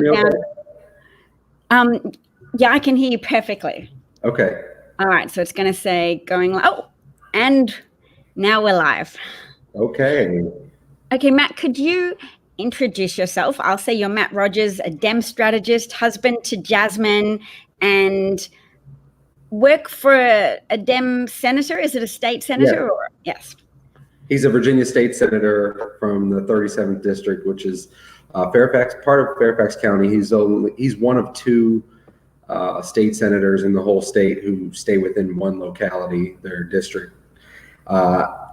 me down. okay? Yeah, I can hear you perfectly. Okay. All right, so it's going to say going, and now we're live. Okay. Okay, Matt, could you introduce yourself? I'll say you're Matt Rogers, a Dem Strategist, husband to Jasmine, and work for a Dem senator. Is it a state senator? Yeah. Or yes. He's a Virginia state senator from the 37th district, which is Fairfax, part of Fairfax County. He's one of two state senators in the whole state who stay within one locality, their district.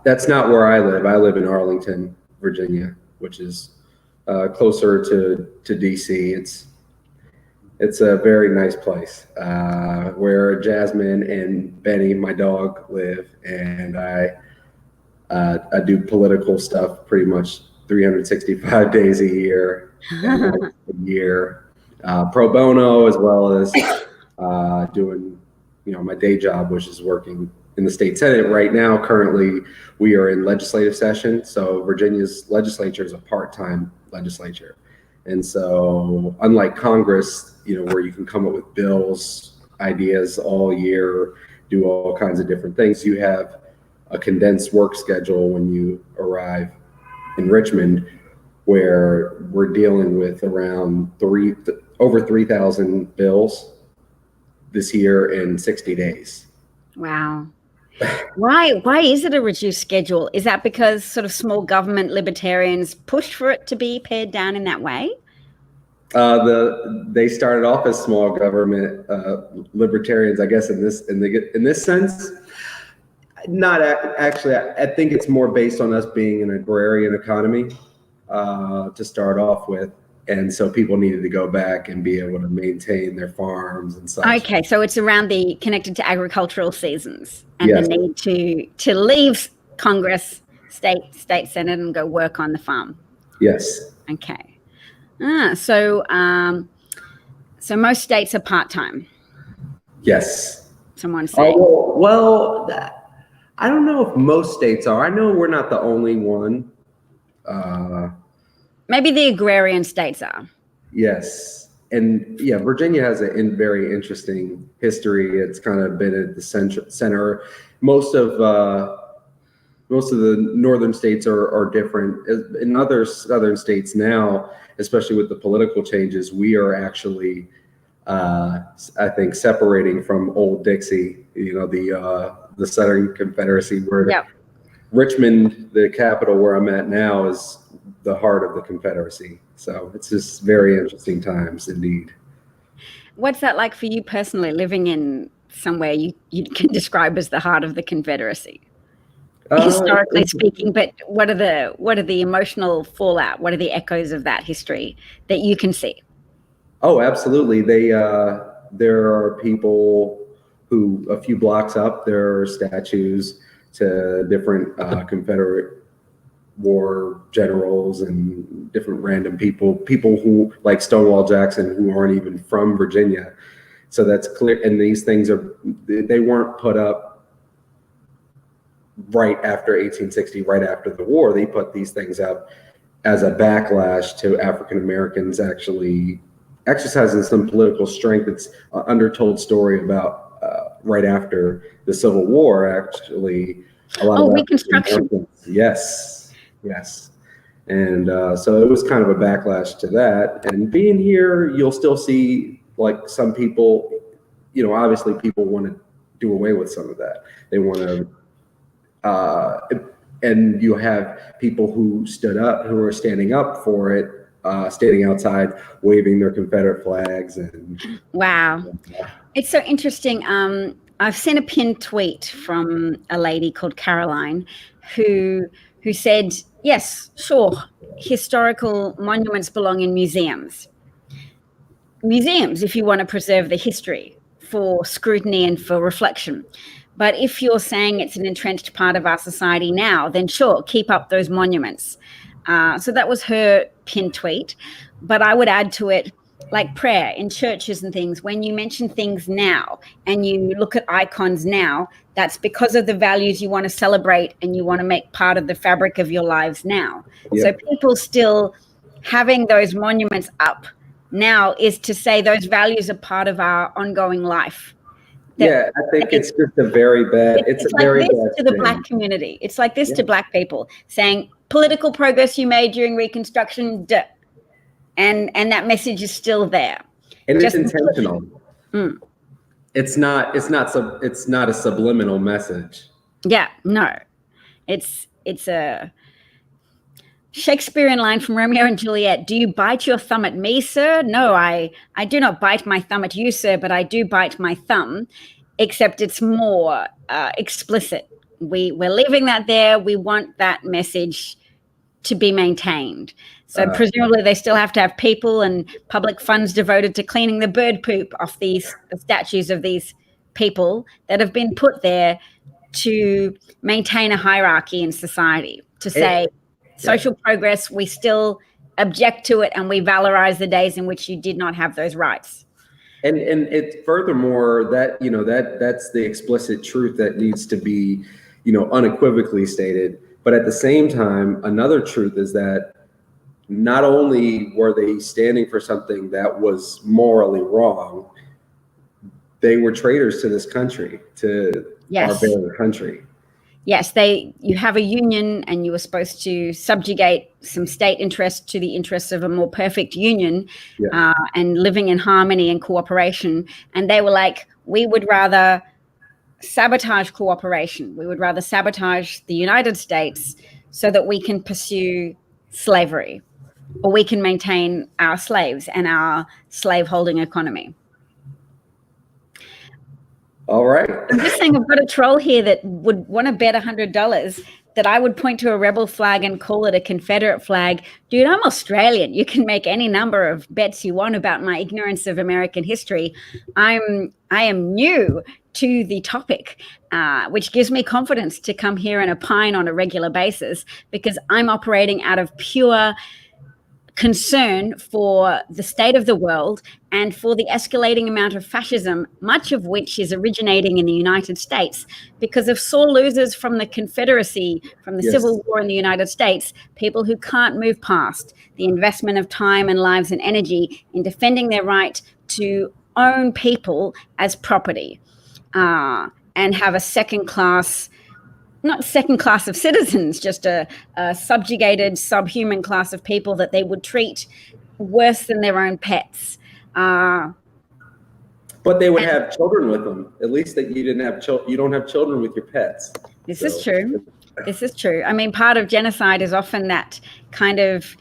That's not where I live. I live in Arlington, Virginia, which is closer to DC. It's a very nice place where Jasmine and Benny, my dog, live, and I do political stuff pretty much 365 days a year, pro bono, as well as doing, my day job, which is working in the state Senate. Right now, currently, we are in legislative session. So Virginia's legislature is a part-time legislature. And so unlike Congress, where you can come up with bills, ideas all year, do all kinds of different things, you have a condensed work schedule when you arrive in Richmond, where we're dealing with around over 3,000 bills this year in 60 days. Wow. Why is it a reduced schedule? Is that because sort of small government libertarians pushed for it to be pared down in that way? They started off as small government libertarians, I guess, in this sense. Not actually. I think it's more based on us being an agrarian economy to start off with. And so people needed to go back and be able to maintain their farms and such. Okay, so it's around connected to agricultural seasons and Yes. the need to leave Congress, state Senate, and go work on the farm. Yes. Okay. So most states are part-time. Yes. Someone saying. I don't know if most states are. I know we're not the only one. Maybe the agrarian states are. Yes. And yeah, Virginia has a very interesting history. It's kind of been at the center. Most of the northern states are different. In other southern states now, especially with the political changes, we are actually, I think, separating from old Dixie, the Southern Confederacy, where Yep. Richmond, the capital where I'm at now, is the heart of the Confederacy. So it's just very interesting times indeed. What's that like for you personally, living in somewhere you can describe as the heart of the Confederacy? Historically speaking, but what are the emotional fallout? What are the echoes of that history that you can see? Oh, absolutely. There are people who, a few blocks up, there are statues to different Confederate war generals and different random people who, like Stonewall Jackson, who aren't even from Virginia. So that's clear. And these things they weren't put up right after 1860, right after the war. They put these things up as a backlash to African Americans actually exercising some political strength. It's an undertold story about right after the Civil War, actually. A lot of Reconstruction. Yes. And so it was kind of a backlash to that. And being here, you'll still see, like, some people, obviously people want to do away with some of that. They want to, and you have people who are standing up for it, standing outside, waving their Confederate flags. And wow. It's so interesting. I've seen a pinned tweet from a lady called Caroline who said, yes, sure, historical monuments belong in museums. Museums, if you want to preserve the history for scrutiny and for reflection. But if you're saying it's an entrenched part of our society now, then sure, keep up those monuments. So that was her pinned tweet. But I would add to it, like prayer in churches and things, when you mention things now and you look at icons now, that's because of the values you want to celebrate and you want to make part of the fabric of your lives now. Yep. So people still having those monuments up now is to say those values are part of our ongoing life. Yeah, I think it's just a very bad. It's a like very this bad to the thing. Black community. It's like this to Black people, saying political progress you made during Reconstruction, duh. And that message is still there. And Just it's intentional. It's not a subliminal message. Yeah, no. It's a Shakespearean line from Romeo and Juliet. Do you bite your thumb at me, sir? No, I do not bite my thumb at you, sir, but I do bite my thumb, except it's more explicit. We're leaving that there. We want that message to be maintained. So presumably they still have to have people and public funds devoted to cleaning the bird poop off the statues of these people that have been put there to maintain a hierarchy in society, to say social progress, we still object to it and we valorize the days in which you did not have those rights. And it's furthermore that, that's the explicit truth that needs to be, unequivocally stated. But at the same time, another truth is that not only were they standing for something that was morally wrong, they were traitors to this country, to our very country. Yes, you have a union and you were supposed to subjugate some state interest to the interests of a more perfect union and living in harmony and cooperation. And they were like, we would rather sabotage cooperation. We would rather sabotage the United States so that we can pursue slavery, or we can maintain our slaves and our slave-holding economy. All right. I'm just saying, I've got a troll here that would want to bet $100 that I would point to a rebel flag and call it a Confederate flag. Dude, I'm Australian. You can make any number of bets you want about my ignorance of American history. I am new to the topic, which gives me confidence to come here and opine on a regular basis, because I'm operating out of pure concern for the state of the world and for the escalating amount of fascism, much of which is originating in the United States because of sore losers from the Confederacy, from the Civil War in the United States, people who can't move past the investment of time and lives and energy in defending their right to own people as property, and have a not second class of citizens, just a subjugated, subhuman class of people that they would treat worse than their own pets. But they would have children with them. At least that you didn't have you don't have children with your pets. This is true. This is true. I mean, part of genocide is often that kind of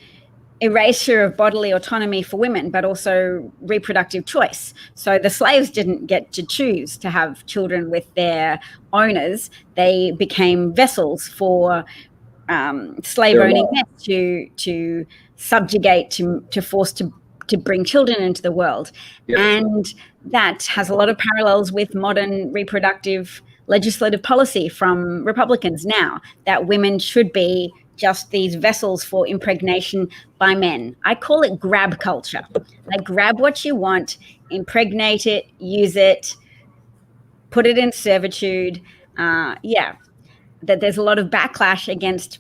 erasure of bodily autonomy for women, but also reproductive choice. So the slaves didn't get to choose to have children with their owners. They became vessels for slave-owning men to subjugate, to force to bring children into the world. Yep. And that has a lot of parallels with modern reproductive legislative policy from Republicans now, that women should be just these vessels for impregnation by men. I call it grab culture. Like, grab what you want, impregnate it, use it, put it in servitude. That there's a lot of backlash against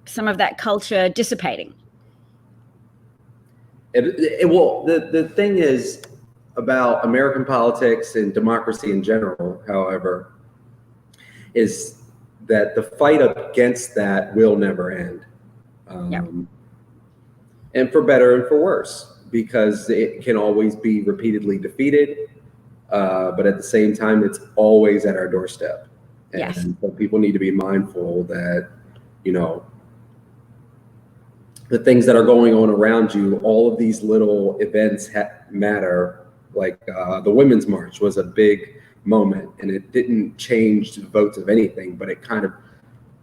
some of that culture dissipating. The thing is about American politics and democracy in general, however, is that the fight against that will never end. And for better and for worse, because it can always be repeatedly defeated. But at the same time, it's always at our doorstep. And so people need to be mindful that, the things that are going on around you, all of these little events matter. Like the Women's March was a big moment, and it didn't change the votes of anything, but it kind of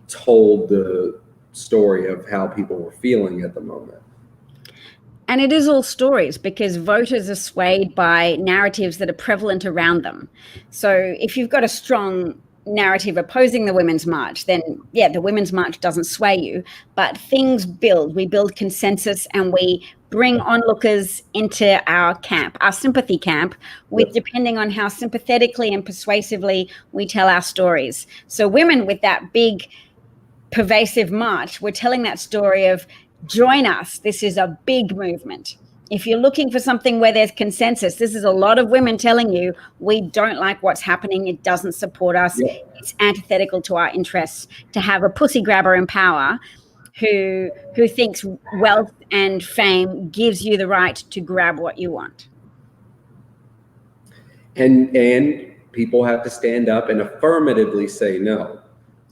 told the story of how people were feeling at the moment. And it is all stories, because voters are swayed by narratives that are prevalent around them. So if you've got a strong narrative opposing the Women's March, then the Women's March doesn't sway you, but things build. We build consensus and we bring onlookers into our camp, our sympathy camp, with depending on how sympathetically and persuasively we tell our stories. So women with that big pervasive march, we're telling that story of, join us. This is a big movement. If you're looking for something where there's consensus, this is a lot of women telling you, we don't like what's happening. It doesn't support us. Yeah. It's antithetical to our interests to have a pussy grabber in power who thinks wealth and fame gives you the right to grab what you want. And people have to stand up and affirmatively say no.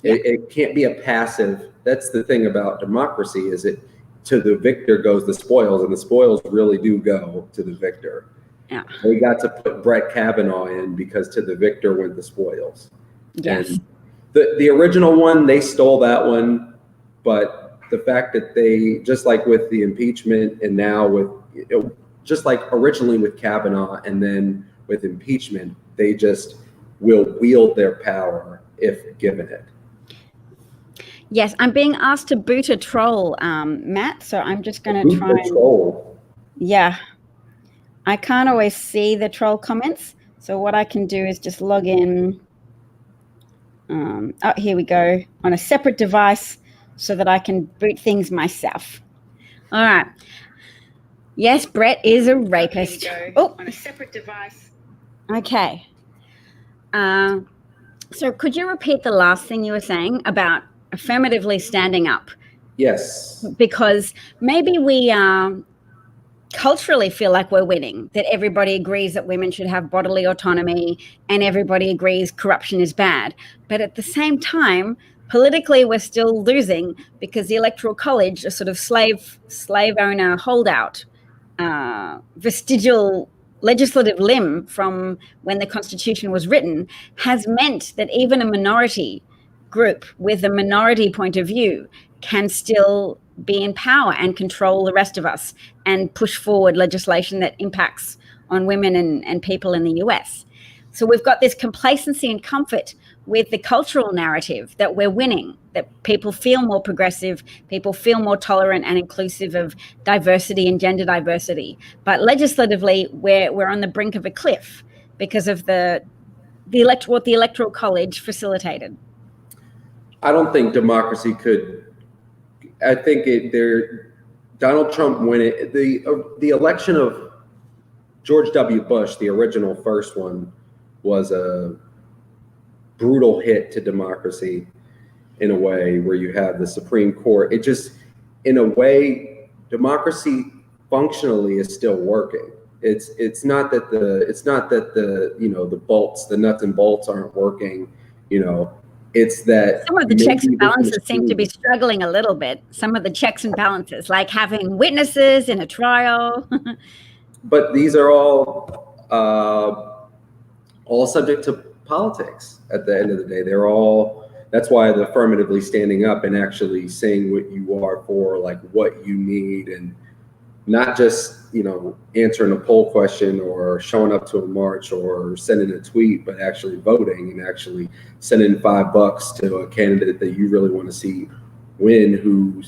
Yeah. It can't be a passive. That's the thing about democracy, is it to the victor goes the spoils, and the spoils really do go to the victor. Yeah. They got to put Brett Kavanaugh in because to the victor went the spoils. Yes. And the original one, they stole that one, but the fact that they, just like with the impeachment and now with, just like originally with Kavanaugh and then with impeachment, they just will wield their power if given it. Yes, I'm being asked to boot a troll, Matt, so I'm just going to try and... Troll? Yeah. I can't always see the troll comments, so what I can do is just log in. Oh, here we go, on a separate device so that I can boot things myself. All right. Yes, Brett is a rapist. Oh, on a separate device. Okay. So could you repeat the last thing you were saying about affirmatively standing up? Yes. Because maybe we culturally feel like we're winning, that everybody agrees that women should have bodily autonomy and everybody agrees corruption is bad. But at the same time, politically, we're still losing because the Electoral College, a sort of slave owner holdout, vestigial legislative limb from when the Constitution was written, has meant that even a minority group with a minority point of view can still be in power and control the rest of us and push forward legislation that impacts on women and people in the US. So we've got this complacency and comfort with the cultural narrative that we're winning, that people feel more progressive, people feel more tolerant and inclusive of diversity and gender diversity. But legislatively, we're on the brink of a cliff because of what the Electoral College facilitated. I don't think democracy could. I think Donald Trump winning the election of George W. Bush, the original first one, was a brutal hit to democracy in a way where you have the Supreme Court. It just, in a way, democracy functionally is still working. It's not that the nuts and bolts aren't working, It's that some of the checks and balances seem to be struggling a little bit. Some of the checks and balances, like having witnesses in a trial. But these are all subject to politics at the end of the day. That's why the affirmatively standing up and actually saying what you are for, like what you need, and not just, answering a poll question or showing up to a march or sending a tweet, but actually voting and actually sending $5 to a candidate that you really want to see win, who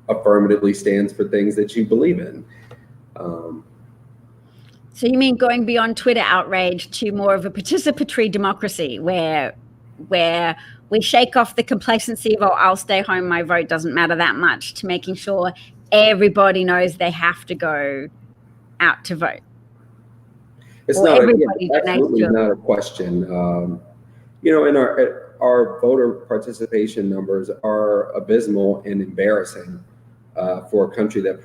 affirmatively stands for things that you believe in. So you mean going beyond Twitter outrage to more of a participatory democracy where we shake off the complacency of, I'll stay home, my vote doesn't matter that much, to making sure everybody knows they have to go out to vote? It's absolutely not a question. And our voter participation numbers are abysmal and embarrassing for a country that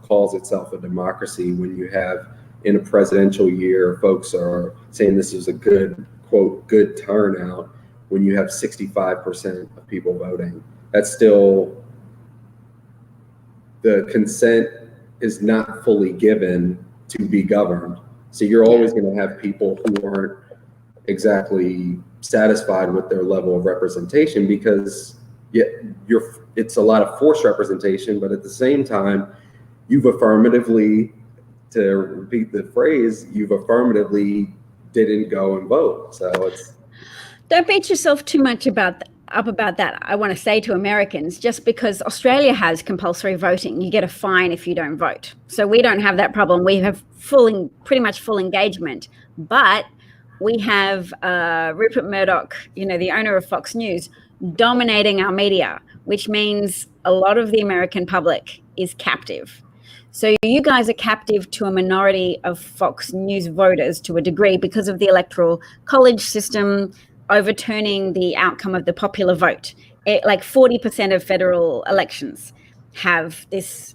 calls itself a democracy. When you have, in a presidential year, folks are saying this is a good, quote, good turnout, when you have 65% of people voting. That's still, the consent is not fully given to be governed. So you're always going to have people who aren't exactly satisfied with their level of representation, because it's a lot of forced representation, but at the same time, you've affirmatively, to repeat the phrase, you've affirmatively didn't go and vote. So don't beat yourself too much up about that. I want to say to Americans, just because Australia has compulsory voting, you get a fine if you don't vote. So we don't have that problem. We have pretty much full engagement, but we have Rupert Murdoch, the owner of Fox News, dominating our media, which means a lot of the American public is captive. So you guys are captive to a minority of Fox News voters to a degree because of the Electoral College system overturning the outcome of the popular vote. Like 40% of federal elections have this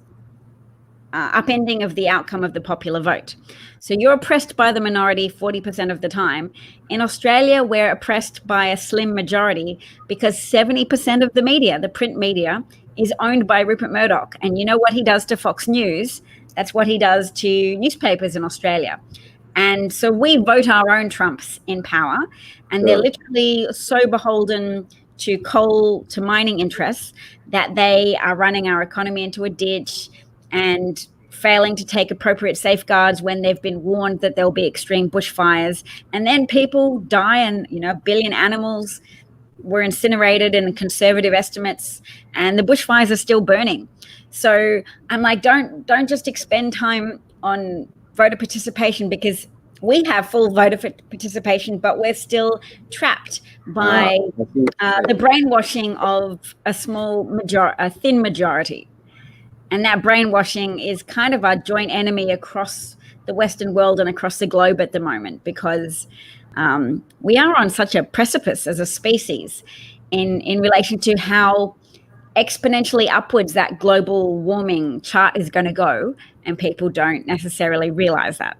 upending of the outcome of the popular vote. So you're oppressed by the minority 40% of the time. In Australia, we're oppressed by a slim majority because 70% of the media, the print media, is owned by Rupert Murdoch. And you know what he does to Fox News? That's what he does to newspapers in Australia. And so we vote our own Trumps in power, and they're literally so beholden to coal, to mining interests, that they are running our economy into a ditch and failing to take appropriate safeguards when they've been warned that there'll be extreme bushfires. And then people die, and, you know, 1 billion animals were incinerated in conservative estimates, and the bushfires are still burning. So I'm like, don't just expend time on voter participation, because we have full voter participation, but we're still trapped by the brainwashing of a thin majority. And that brainwashing is kind of our joint enemy across the Western world and across the globe at the moment, because we are on such a precipice as a species in relation to how exponentially upwards that global warming chart is going to go, and people don't necessarily realize that.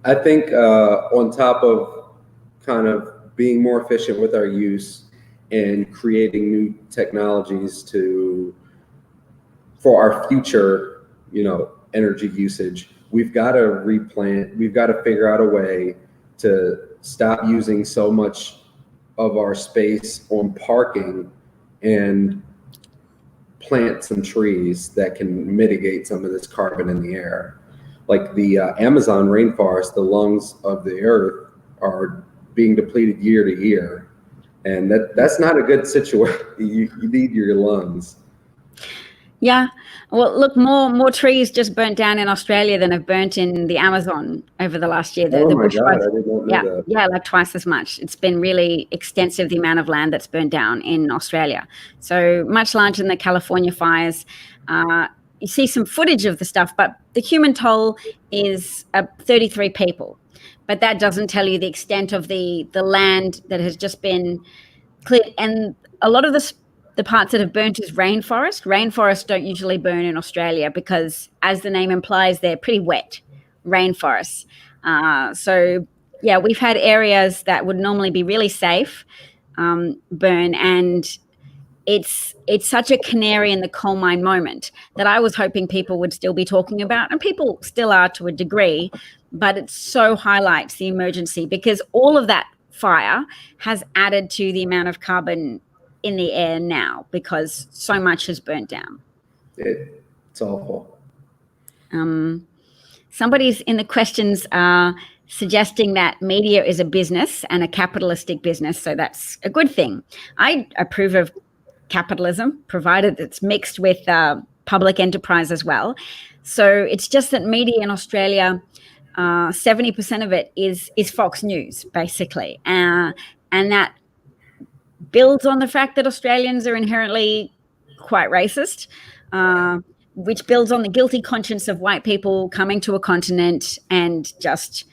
I think on top of kind of being more efficient with our use and creating new technologies for our future, you know, energy usage, we've got to figure out a way to stop using so much of our space on parking and plant some trees that can mitigate some of this carbon in the air. Like the Amazon rainforest, the lungs of the earth are being depleted year to year. And that's not a good situation. You need your lungs. Yeah. Well, look, more trees just burnt down in Australia than have burnt in the Amazon over the last year. Oh my God, I didn't know that. Yeah, like twice as much. It's been really extensive, the amount of land that's burnt down in Australia. So much larger than the California fires. You see some footage of the stuff, but the human toll is 33 people. But that doesn't tell you the extent of the land that has just been cleared. And a lot of the parts that have burnt is rainforest. Rainforests don't usually burn in Australia because, as the name implies, they're pretty wet rainforests. So, yeah, we've had areas that would normally be really safe burn, and it's such a canary in the coal mine moment that I was hoping people would still be talking about, and people still are to a degree, but it so highlights the emergency, because all of that fire has added to the amount of carbon in the air now, because so much has burnt down. It's awful. Somebody's in the questions suggesting that media is a business and a capitalistic business, so that's a good thing. I approve of capitalism, provided it's mixed with public enterprise as well. So it's just that media in Australia, 70% of it is Fox News, basically, and that builds on the fact that Australians are inherently quite racist, which builds on the guilty conscience of white people coming to a continent and just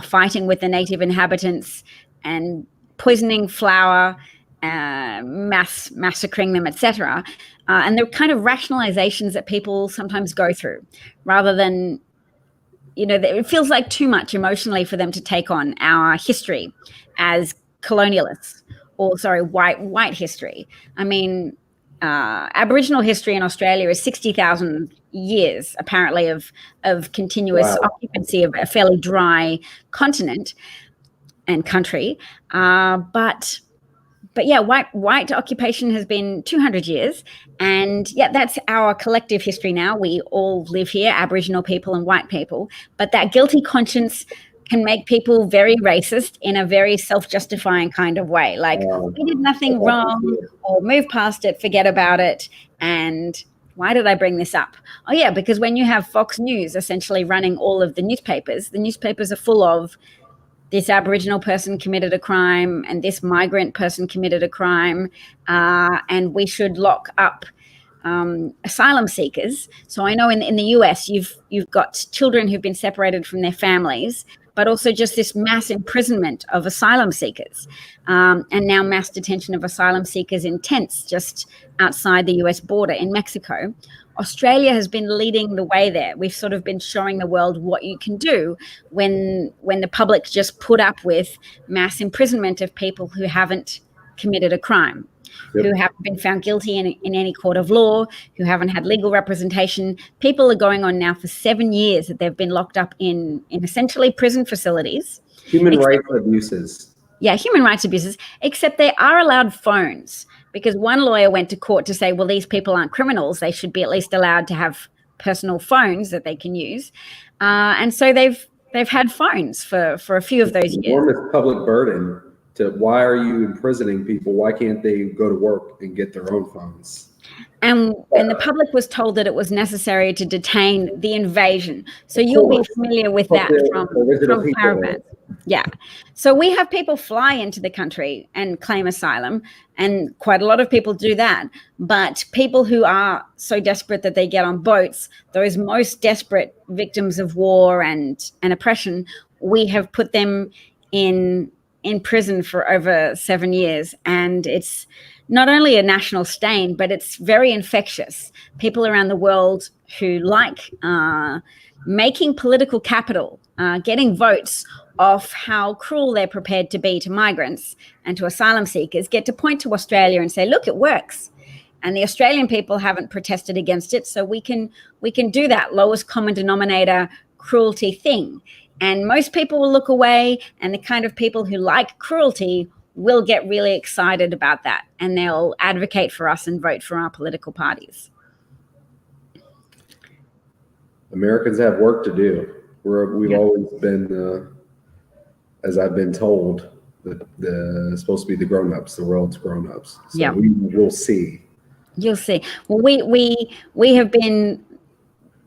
fighting with the native inhabitants and poisoning flour, massacring them, etc. And they're kind of rationalizations that people sometimes go through, rather than, you know, it feels like too much emotionally for them to take on our history as colonialists, or white history. I mean, Aboriginal history in Australia is 60,000 years, apparently, of continuous occupancy of a fairly dry continent and country. But yeah, white occupation has been 200 years. And yeah, that's our collective history now. We all live here, Aboriginal people and white people. But that guilty conscience can make people very racist in a very self-justifying kind of way. Like, we did nothing wrong, or move past it, forget about it. And why did I bring this up? Oh yeah, because when you have Fox News essentially running all of the newspapers are full of this Aboriginal person committed a crime and this migrant person committed a crime, and we should lock up asylum seekers. So I know in the US, you've got children who've been separated from their families, but also just this mass imprisonment of asylum seekers, and now mass detention of asylum seekers in tents just outside the US border in Mexico. Australia has been leading the way there. We've sort of been showing the world what you can do when the public just put up with mass imprisonment of people who haven't committed a crime. Yep. Who haven't been found guilty in any court of law, who haven't had legal representation. People are going on now for 7 years that they've been locked up in essentially prison facilities. Human rights abuses. Yeah, human rights abuses, except they are allowed phones, because one lawyer went to court to say, well, these people aren't criminals. They should be at least allowed to have personal phones that they can use. And so they've had phones for a few of those years. Enormous public burden. Why are you imprisoning people? Why can't they go to work and get their own phones? And the public was told that it was necessary to detain the invasion. So you'll be familiar with that from caravans. Yeah. So we have people fly into the country and claim asylum, and quite a lot of people do that. But people who are so desperate that they get on boats, those most desperate victims of war and oppression, we have put them in prison for over 7 years. And it's not only a national stain, but it's very infectious. People around the world who like making political capital, getting votes off how cruel they're prepared to be to migrants and to asylum seekers, get to point to Australia and say, look, it works. And the Australian people haven't protested against it, so we can do that lowest common denominator cruelty thing. And most people will look away, and the kind of people who like cruelty will get really excited about that, and they'll advocate for us and vote for our political parties. Americans have work to do. We've always been, as I've been told, supposed to be the grown-ups, the world's grown-ups. So we'll see. You'll see. Well, we have been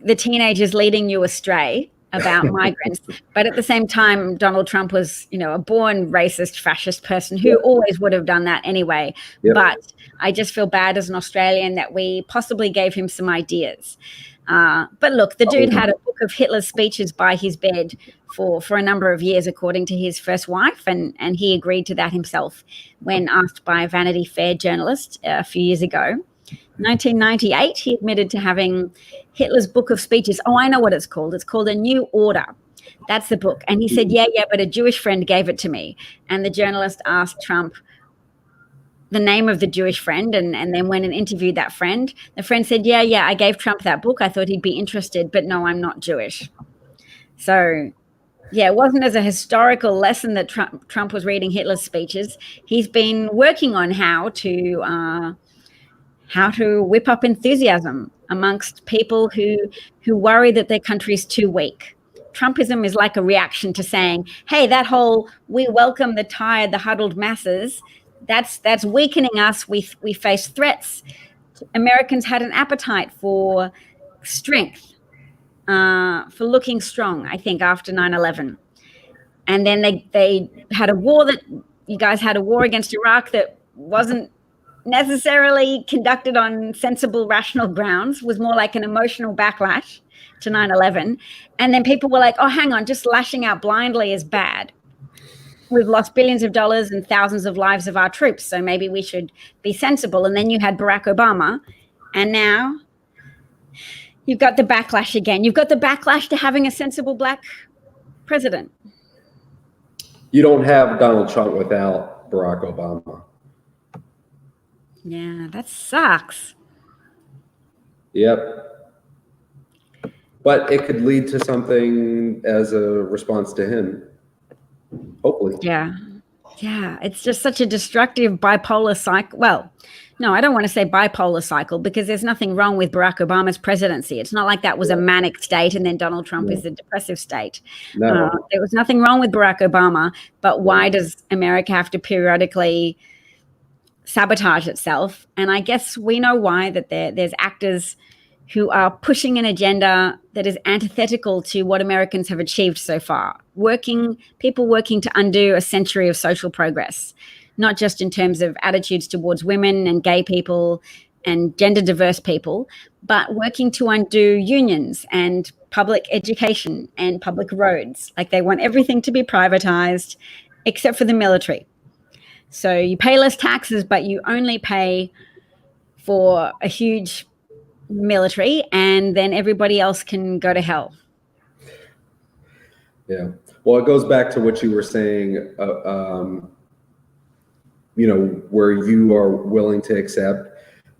the teenagers leading you astray about migrants, but at the same time, Donald Trump was, a born racist, fascist person who always would have done that anyway. Yep. But I just feel bad as an Australian that we possibly gave him some ideas. But look, the dude had a book of Hitler's speeches by his bed for a number of years, according to his first wife, and he agreed to that himself when asked by a Vanity Fair journalist a few years ago. 1998, he admitted to having Hitler's book of speeches. Oh, I know what it's called. It's called A New Order. That's the book. And he said, yeah, but a Jewish friend gave it to me. And the journalist asked Trump the name of the Jewish friend and then went and interviewed that friend. The friend said, yeah, I gave Trump that book. I thought he'd be interested, but no, I'm not Jewish. So, it wasn't as a historical lesson that Trump was reading Hitler's speeches. He's been working on how to whip up enthusiasm amongst people who worry that their country's too weak. Trumpism is like a reaction to saying, hey, that whole we welcome the tired, the huddled masses, that's weakening us. We face threats. Americans had an appetite for strength, for looking strong, I think, after 9/11. And then they had a war you guys had a war against Iraq that wasn't necessarily conducted on sensible, rational grounds, was more like an emotional backlash to 9/11. And then people were like, oh, hang on, just lashing out blindly is bad. We've lost billions of dollars and thousands of lives of our troops, so maybe we should be sensible. And then you had Barack Obama, and now you've got the backlash again. You've got the backlash to having a sensible black president. You don't have Donald Trump without Barack Obama. Yeah, that sucks. Yep. But it could lead to something as a response to him. Hopefully. Yeah. It's just such a destructive bipolar cycle. Well, no, I don't want to say bipolar cycle because there's nothing wrong with Barack Obama's presidency. It's not like that was a manic state and then Donald Trump is a depressive state. No. There was nothing wrong with Barack Obama, but why does America have to periodically sabotage itself? And I guess we know why, that there's actors who are pushing an agenda that is antithetical to what Americans have achieved so far. People working to undo a century of social progress, not just in terms of attitudes towards women and gay people and gender diverse people, but working to undo unions and public education and public roads. Like they want everything to be privatized except for the military. So you pay less taxes, but you only pay for a huge military, and then everybody else can go to hell. Yeah. Well, it goes back to what you were saying, where you are willing to accept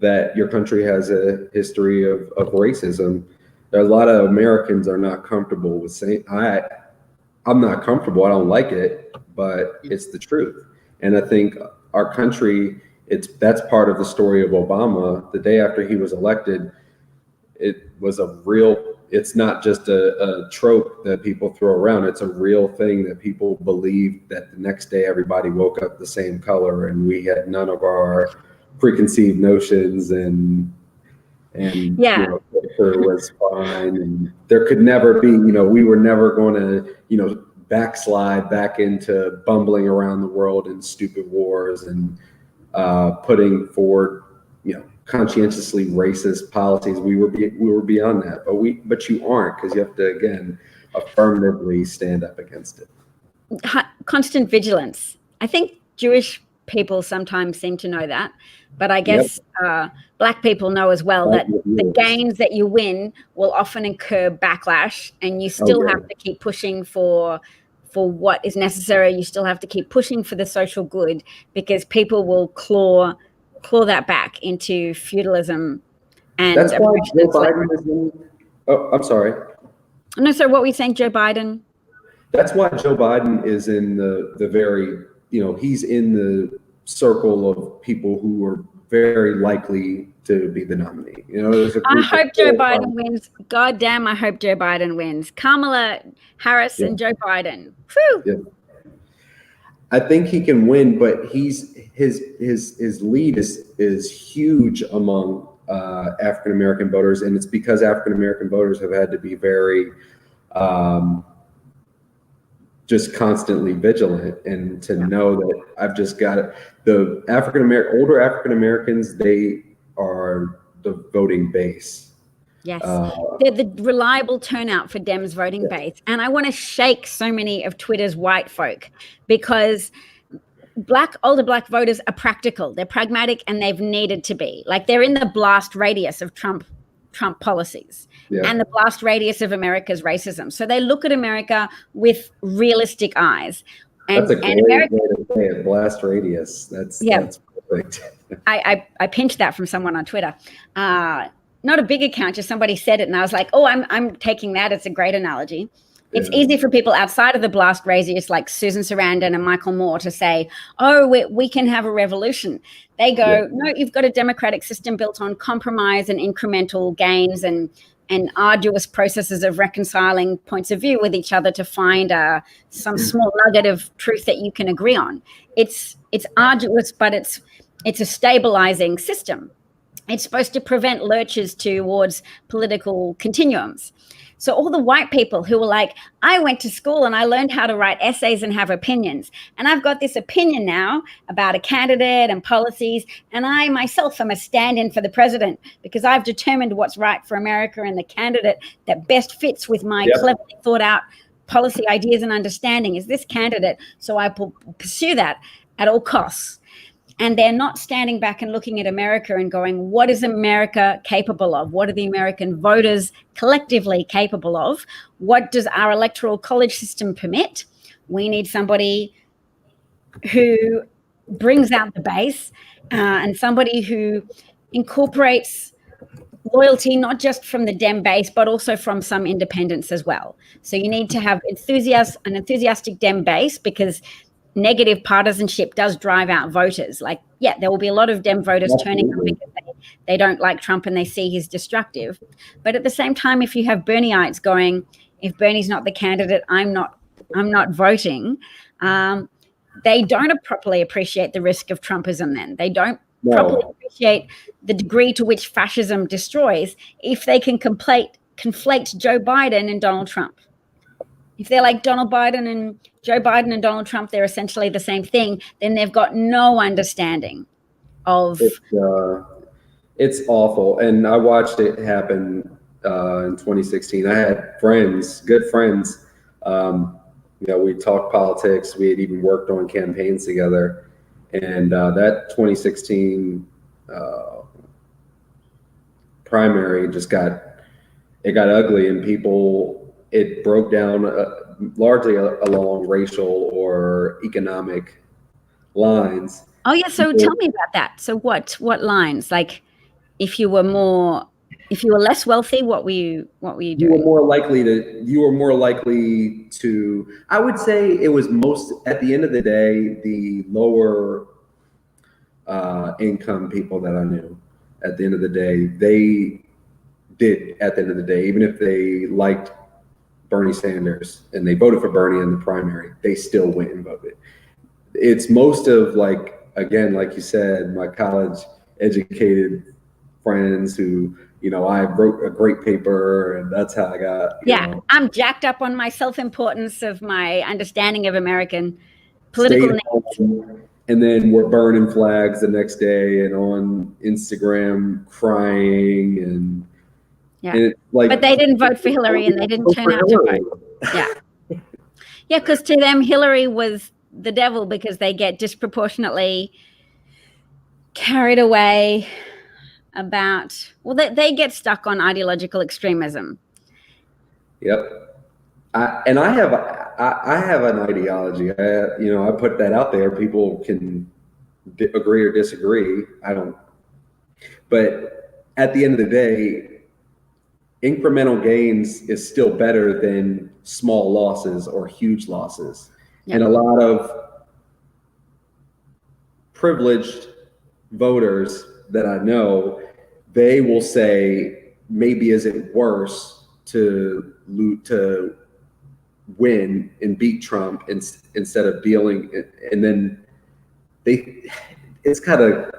that your country has a history of racism. A lot of Americans are not comfortable with saying, I'm not comfortable, I don't like it, but it's the truth. And I think our country, that's part of the story of Obama. The day after he was elected, it's not just a trope that people throw around. It's a real thing that people believe that the next day everybody woke up the same color and we had none of our preconceived notions and culture was fine. And there could never be, we were never going to, backslide back into bumbling around the world in stupid wars and putting forward, conscientiously racist policies. We were beyond that, but you aren't, because you have to, again, affirmatively stand up against it. Constant vigilance. I think Jewish people sometimes seem to know that, but I guess Black people know as well that the gains that you win will often incur backlash, and you still have to keep pushing for what is necessary. You still have to keep pushing for the social good, because people will claw that back into feudalism. And that's why Joe Biden is in. Oh, I'm sorry. No, so what were you saying, Joe Biden? That's why Joe Biden is in the very, he's in the circle of people who are very likely to be the nominee. I hope Joe Biden wins. God damn, I hope Joe Biden wins. Kamala Harris and Joe Biden. Whew. Yeah. I think he can win, but his lead is huge among African American voters, and it's because African American voters have had to be very just constantly vigilant, and to know that I've just got it. The older African Americans, they are the voting base. Yes, they're the reliable turnout for Dem's voting base. And I want to shake so many of Twitter's white folk, because older Black voters are practical, they're pragmatic, and they've needed to be. Like, they're in the blast radius of Trump policies and the blast radius of America's racism. So they look at America with realistic eyes. That's a great way to say it, blast radius. That's perfect. I pinched that from someone on Twitter. Not a big account, just somebody said it, and I was like, oh, I'm taking that. It's a great analogy. It's easy for people outside of the blast radius, like Susan Sarandon and Michael Moore, to say, oh, we can have a revolution. They go, no, you've got a democratic system built on compromise and incremental gains and arduous processes of reconciling points of view with each other to find some small nugget of truth that you can agree on. It's arduous, but it's a stabilizing system. It's supposed to prevent lurches towards political continuums. So all the white people who were like, I went to school and I learned how to write essays and have opinions, and I've got this opinion now about a candidate and policies, and I myself am a stand-in for the president because I've determined what's right for America and the candidate that best fits with my cleverly thought out policy ideas and understanding is this candidate, so I pursue that at all costs. And they're not standing back and looking at America and going, what is America capable of? What are the American voters collectively capable of? What does our electoral college system permit? We need somebody who brings out the base and somebody who incorporates loyalty, not just from the Dem base, but also from some independents as well. So you need to have an enthusiastic Dem base, because negative partisanship does drive out voters. Like, there will be a lot of Dem voters turning up because they don't like Trump and they see he's destructive. But at the same time, if you have Bernieites going, if Bernie's not the candidate, I'm not voting, they don't properly appreciate the risk of Trumpism then. They don't properly appreciate the degree to which fascism destroys if they can conflate Joe Biden and Donald Trump. If they're like Joe Biden and Donald Trump, they're essentially the same thing, then they've got no understanding of. It's awful. And I watched it happen in 2016. I had friends, good friends. We talked politics. We had even worked on campaigns together. And that 2016 primary got ugly, and it broke down largely along racial or economic lines. Oh yeah, so tell me about that. So what lines? Like, if you were less wealthy, what were you doing? You were more likely to, I would say it was at the end of the day, the lower income people that I knew, at the end of the day, even if they liked Bernie Sanders and they voted for Bernie in the primary, they still went and voted. It's most of, like, again, like you said, my college educated friends who, I wrote a great paper and that's how I got. I'm jacked up on my self-importance of my understanding of American political needs. And then we're burning flags the next day and on Instagram crying and but they didn't vote for Hillary and they didn't turn out to vote. Yeah, because to them Hillary was the devil because they get disproportionately carried away about, they get stuck on ideological extremism. Yep. I have an ideology. I put that out there. People can agree or disagree. But at the end of the day, incremental gains is still better than small losses or huge losses. Yep. And a lot of privileged voters that I know, they will say, maybe is it worse to win and beat Trump instead of dealing, and then it's kind of.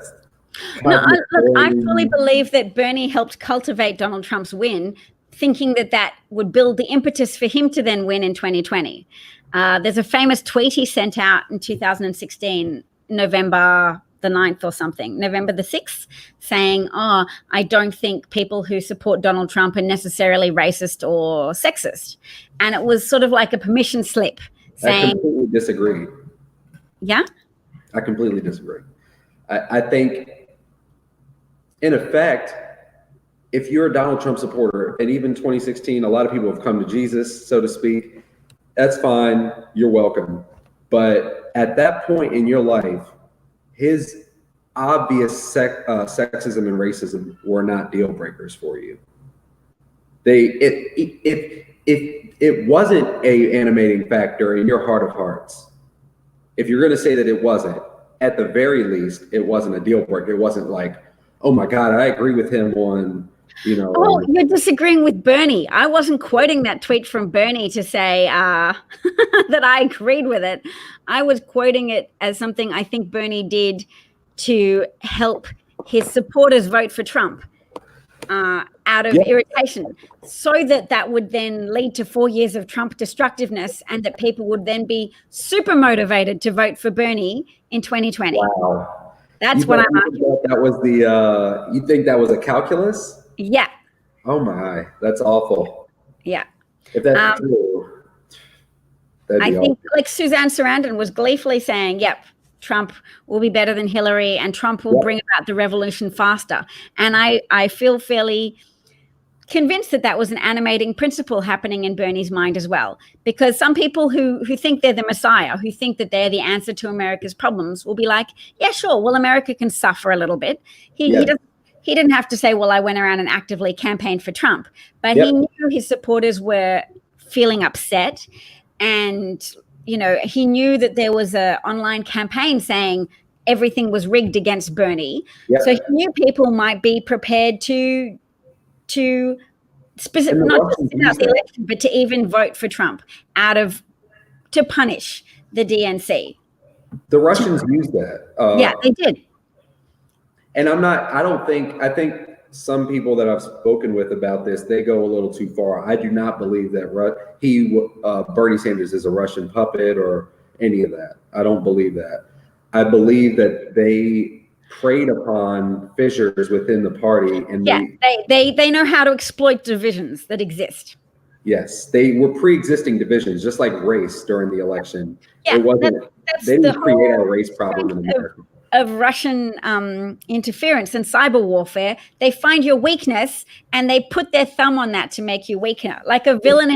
I fully believe that Bernie helped cultivate Donald Trump's win, thinking that would build the impetus for him to then win in 2020. There's a famous tweet he sent out in 2016, November the 9th or something, November the 6th, saying, I don't think people who support Donald Trump are necessarily racist or sexist. And it was sort of like a permission slip saying. I completely disagree. Yeah? I completely disagree. I think, in effect, if you're a Donald Trump supporter, and even 2016, a lot of people have come to Jesus, so to speak, that's fine. You're welcome. But at that point in your life, his obvious sexism and racism were not deal breakers for you. It wasn't a animating factor in your heart of hearts. If you're going to say that it wasn't, at the very least, it wasn't a deal breaker. It wasn't like, oh my God, I agree with him on, Oh, you're disagreeing with Bernie. I wasn't quoting that tweet from Bernie to say that I agreed with it. I was quoting it as something I think Bernie did to help his supporters vote for Trump out of irritation, so that would then lead to 4 years of Trump destructiveness, and that people would then be super motivated to vote for Bernie in 2020. Wow. That's what I'm arguing. That was you think that was a calculus? Yeah. Oh my, that's awful. Yeah. If that's true, I think awful. Like Suzanne Sarandon was gleefully saying, yep, Trump will be better than Hillary and Trump will bring about the revolution faster. And I feel fairly convinced that was an animating principle happening in Bernie's mind as well. Because some people who think they're the Messiah, who think that they're the answer to America's problems, will be like, yeah, sure, well, America can suffer a little bit. He didn't have to say, well, I went around and actively campaigned for Trump. But he knew his supporters were feeling upset. And, he knew that there was an online campaign saying everything was rigged against Bernie. Yep. So he knew people might be prepared to not just sit out the election, but to even vote for Trump to punish the DNC. The Russians used that. They did. And I think some people that I've spoken with about this, they go a little too far. I do not believe that Bernie Sanders is a Russian puppet or any of that. I don't believe that. I believe that preyed upon fissures within the party, and they know how to exploit divisions that exist. Yes, they were pre-existing divisions, just like race during the election. Yeah, it wasn't. They didn't create a race problem in America. Of Russian interference and cyber warfare, they find your weakness and they put their thumb on that to make you weaker, like a villain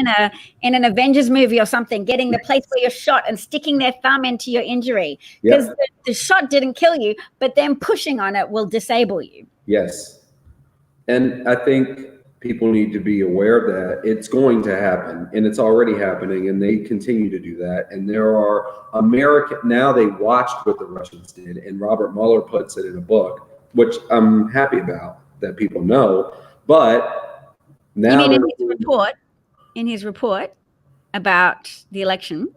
in an Avengers movie or something, getting the place where you're shot and sticking their thumb into your injury, because the shot didn't kill you, but them pushing on it will disable you. Yes, and I think people need to be aware of that. It's going to happen, and it's already happening, and they continue to do that. And there are now they watched what the Russians did, and Robert Mueller puts it in a book, which I'm happy about that people know. But now, in his report about the election.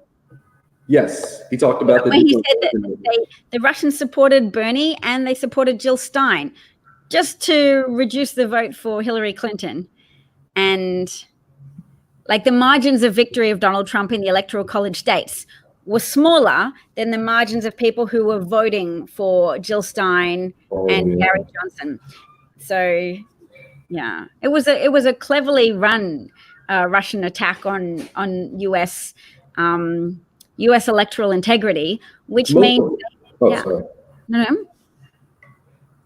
Yes, he talked about he said that the Russians supported Bernie and they supported Jill Stein, just to reduce the vote for Hillary Clinton. And like the margins of victory of Donald Trump in the Electoral College states were smaller than the margins of people who were voting for Jill Stein and Gary Johnson. So, yeah, it was a cleverly run Russian attack on U.S. Electoral integrity, which means sorry.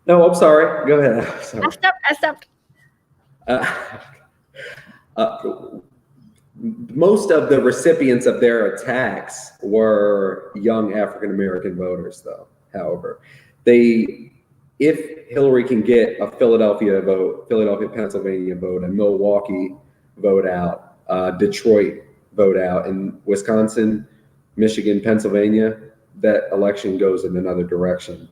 No, I'm sorry. Go ahead. I stopped. Most of the recipients of their attacks were young African American voters, though. However, if Hillary can get a Philadelphia, Pennsylvania vote, a Milwaukee vote out, Detroit vote out, and Wisconsin, Michigan, Pennsylvania, that election goes in another direction.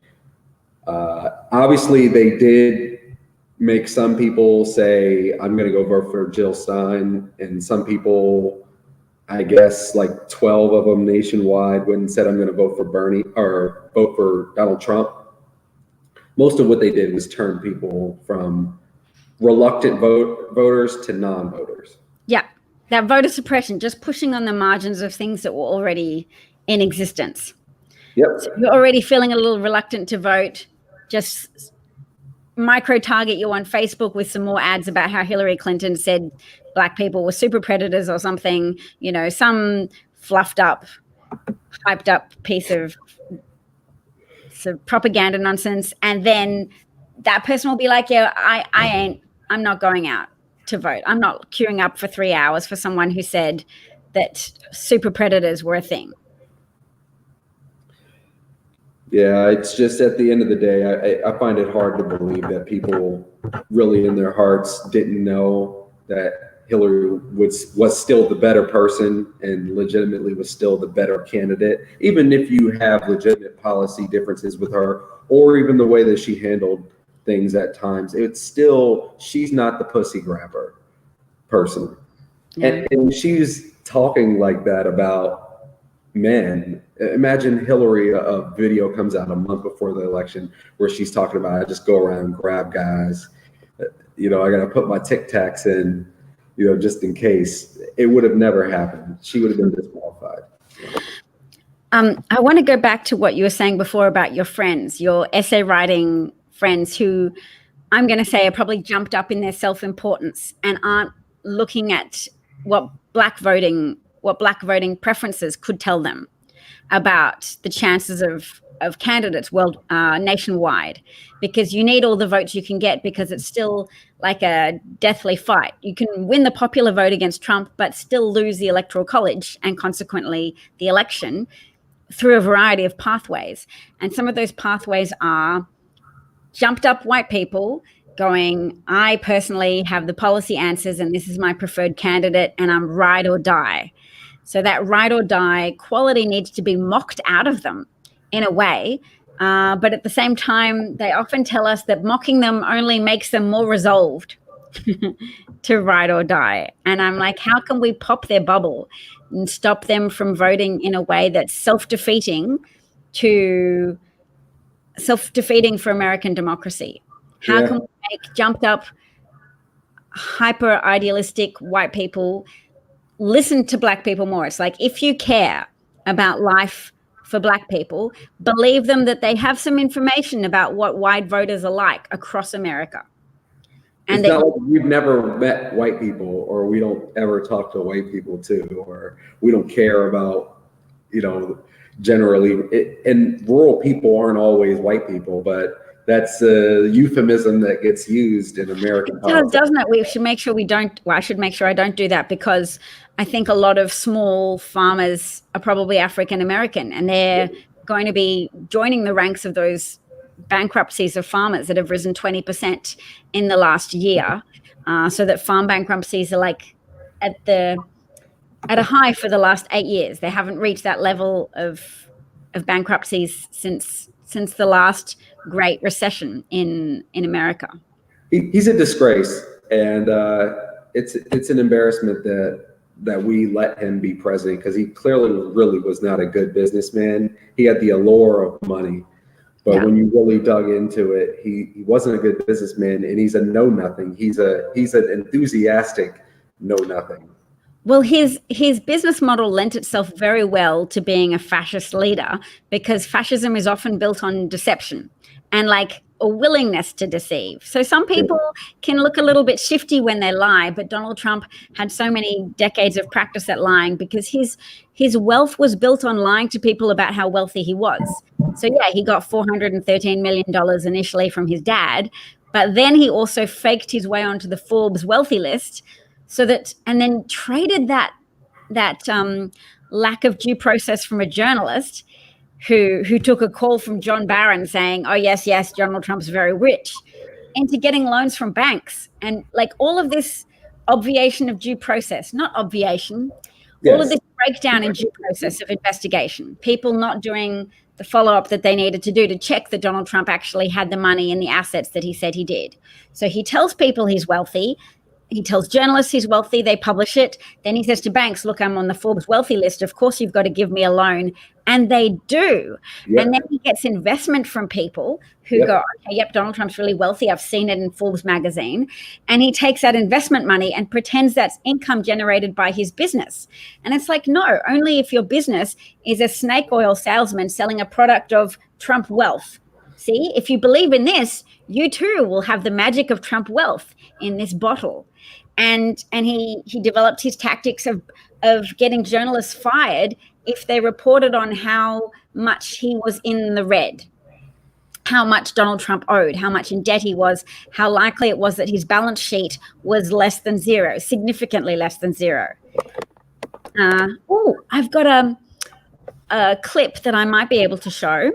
Obviously, they did make some people say, I'm going to go vote for Jill Stein. And some people, I guess like 12 of them nationwide, went and said, I'm going to vote for Bernie or vote for Donald Trump. Most of what they did was turn people from reluctant voters to non-voters. Yeah, that voter suppression, just pushing on the margins of things that were already in existence. Yep. So you're already feeling a little reluctant to vote. Just micro target you on Facebook with some more ads about how Hillary Clinton said black people were super predators or something, some fluffed up, hyped up piece of propaganda nonsense. And then that person will be like, yeah, I'm not going out to vote. I'm not queuing up for 3 hours for someone who said that super predators were a thing. Yeah, it's just at the end of the day, I find it hard to believe that people really in their hearts didn't know that Hillary was still the better person and legitimately was still the better candidate, even if you have legitimate policy differences with her or even the way that she handled things at times. It's still, she's not the pussy grabber person. Yeah. And she's talking like that about men. Imagine Hillary, a video comes out a month before the election where she's talking about, I just go around and grab guys. I got to put my Tic Tacs in, just in case. It would have never happened. She would have been disqualified. I want to go back to what you were saying before about your friends, your essay writing friends who I'm going to say are probably jumped up in their self-importance and aren't looking at what black voting preferences could tell them about the chances of candidates nationwide, because you need all the votes you can get, because it's still like a deathly fight. You can win the popular vote against Trump, but still lose the Electoral College and consequently the election through a variety of pathways. And some of those pathways are jumped up white people going, I personally have the policy answers and this is my preferred candidate and I'm ride or die. So that ride or die quality needs to be mocked out of them in a way. But at the same time, they often tell us that mocking them only makes them more resolved to ride or die. And I'm like, how can we pop their bubble and stop them from voting in a way that's self-defeating for American democracy? How can we make jumped up, hyper idealistic white people listen to black people more? It's like, if you care about life, for Black people, believe them that they have some information about what white voters are like across America. And it's not like we've never met white people, or we don't ever talk to white people too, or we don't care about, generally, and rural people aren't always white people, but that's a euphemism that gets used in American politics. Doesn't it? We should make sure we don't. Well, I should make sure I don't do that, because I think a lot of small farmers are probably African American, and they're going to be joining the ranks of those bankruptcies of farmers that have risen 20% in the last year, so that farm bankruptcies are like at a high for the last 8 years. They haven't reached that level of bankruptcies since the last Great Recession in America. He's a disgrace, and it's an embarrassment that we let him be president, because he clearly really was not a good businessman. He had the allure of money, but when you really dug into it, he wasn't a good businessman, and he's a know-nothing. He's an enthusiastic know-nothing. Well, his business model lent itself very well to being a fascist leader, because fascism is often built on deception and like a willingness to deceive. So some people can look a little bit shifty when they lie, but Donald Trump had so many decades of practice at lying, because his wealth was built on lying to people about how wealthy he was. So yeah, he got $413 million initially from his dad, but then he also faked his way onto the Forbes wealthy list, and then traded that lack of due process from a journalist who took a call from John Barron saying, "Oh yes, Donald Trump's very rich," into getting loans from banks, and like all of this obviation of due process, not obviation, all of this breakdown in due process of investigation, people not doing the follow-up that they needed to do to check that Donald Trump actually had the money and the assets that he said he did. So he tells people he's wealthy. He tells journalists he's wealthy, they publish it. Then he says to banks, look, I'm on the Forbes wealthy list. Of course, you've got to give me a loan. And they do. Yep. And then he gets investment from people who go, okay, yep, Donald Trump's really wealthy. I've seen it in Forbes magazine. And he takes that investment money and pretends that's income generated by his business. And it's like, no, only if your business is a snake oil salesman selling a product of Trump wealth. See, if you believe in this, you too will have the magic of Trump wealth in this bottle. And he developed his tactics of getting journalists fired if they reported on how much he was in the red, how much Donald Trump owed, how much in debt he was, how likely it was that his balance sheet was less than zero, significantly less than zero. I've got a clip that I might be able to show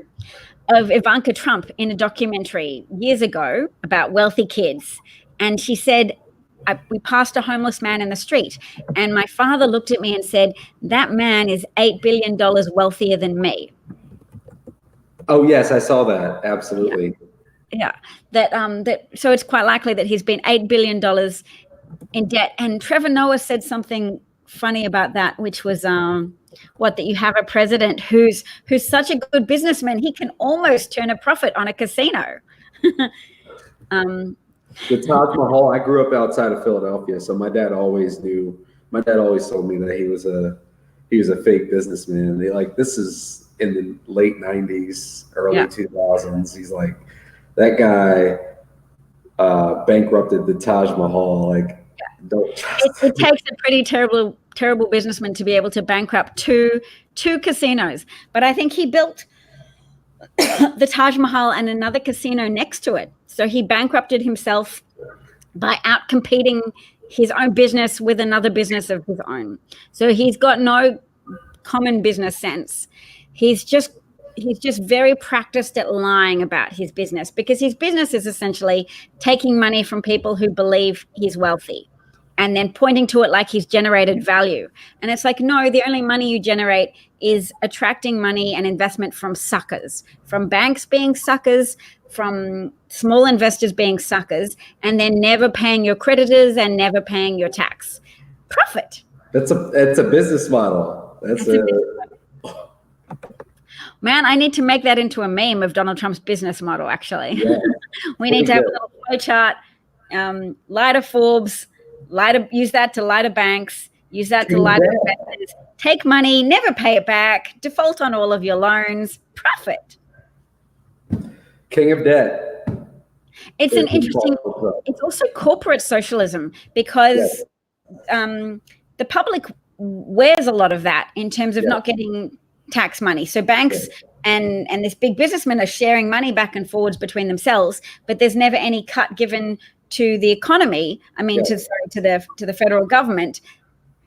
of Ivanka Trump in a documentary years ago about wealthy kids. And she said, we passed a homeless man in the street, and my father looked at me and said, that man is $8 billion wealthier than me. Oh, yes, I saw that. Absolutely. Yeah. So it's quite likely that he's been $8 billion in debt. And Trevor Noah said something funny about that, which was that you have a president who's such a good businessman, he can almost turn a profit on a casino. The Taj Mahal, I grew up outside of Philadelphia, so my dad always told me that he was a fake businessman. This is in the late 90s, early 2000s. He's like, that guy bankrupted the Taj Mahal. Don't trust it takes a pretty terrible businessman to be able to bankrupt two casinos. But I think he built the Taj Mahal and another casino next to it. So he bankrupted himself by outcompeting his own business with another business of his own. So he's got no common business sense. He's just very practiced at lying about his business, because his business is essentially taking money from people who believe he's wealthy and then pointing to it like he's generated value. And it's like, no, the only money you generate is attracting money and investment from suckers, from banks being suckers, from small investors being suckers, and then never paying your creditors and never paying your tax. Profit. That's a business model. Man, I need to make that into a meme of Donald Trump's business model, actually. Yeah. We need to have a little flow chart, lie to Forbes, use that to lie to banks, use that to lie to investors, take money, never pay it back, default on all of your loans, profit. King of debt. It's an interesting, it's also corporate socialism, because the public wears a lot of that in terms of not getting tax money. So banks and this big businessmen are sharing money back and forwards between themselves, but there's never any cut given to the economy. I mean, to the federal government,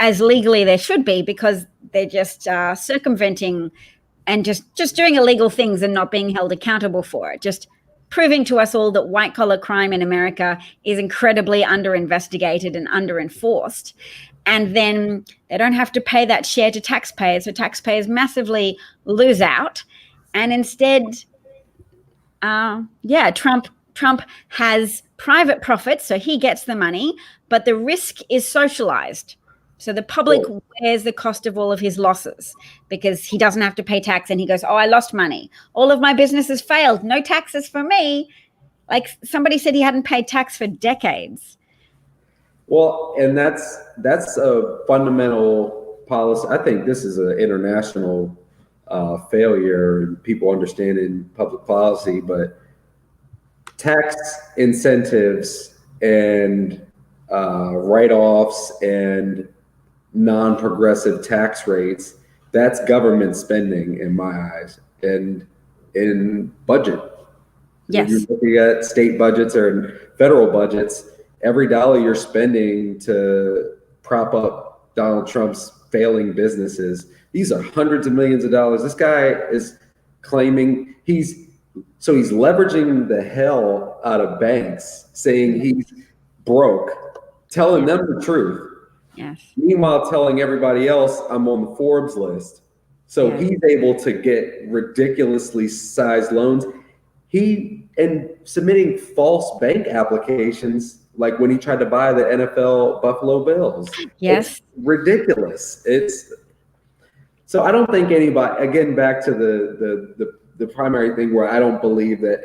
as legally there should be, because they're just circumventing and just doing illegal things and not being held accountable for it. Just proving to us all that white collar crime in America is incredibly under investigated and under enforced. And then they don't have to pay that share to taxpayers. So taxpayers massively lose out. And instead, Trump has private profits, so he gets the money, but the risk is socialized. So the public wears the cost of all of his losses because he doesn't have to pay tax, and he goes, oh, I lost money. All of my businesses failed. No taxes for me. Like somebody said he hadn't paid tax for decades. Well, and that's a fundamental policy. I think this is an international failure in people understanding public policy, but tax incentives and write-offs and non-progressive tax rates, that's government spending in my eyes, and in budget. Yes. If you're looking at state budgets or federal budgets, every dollar you're spending to prop up Donald Trump's failing businesses, these are hundreds of millions of dollars. This guy is claiming he's leveraging the hell out of banks, saying he's broke, telling them the truth. Yes. Meanwhile, telling everybody else I'm on the Forbes list. So he's able to get ridiculously sized loans. And submitting false bank applications, like when he tried to buy the NFL Buffalo Bills. Yes. It's ridiculous. So I don't think anybody, again, back to the primary thing where I don't believe that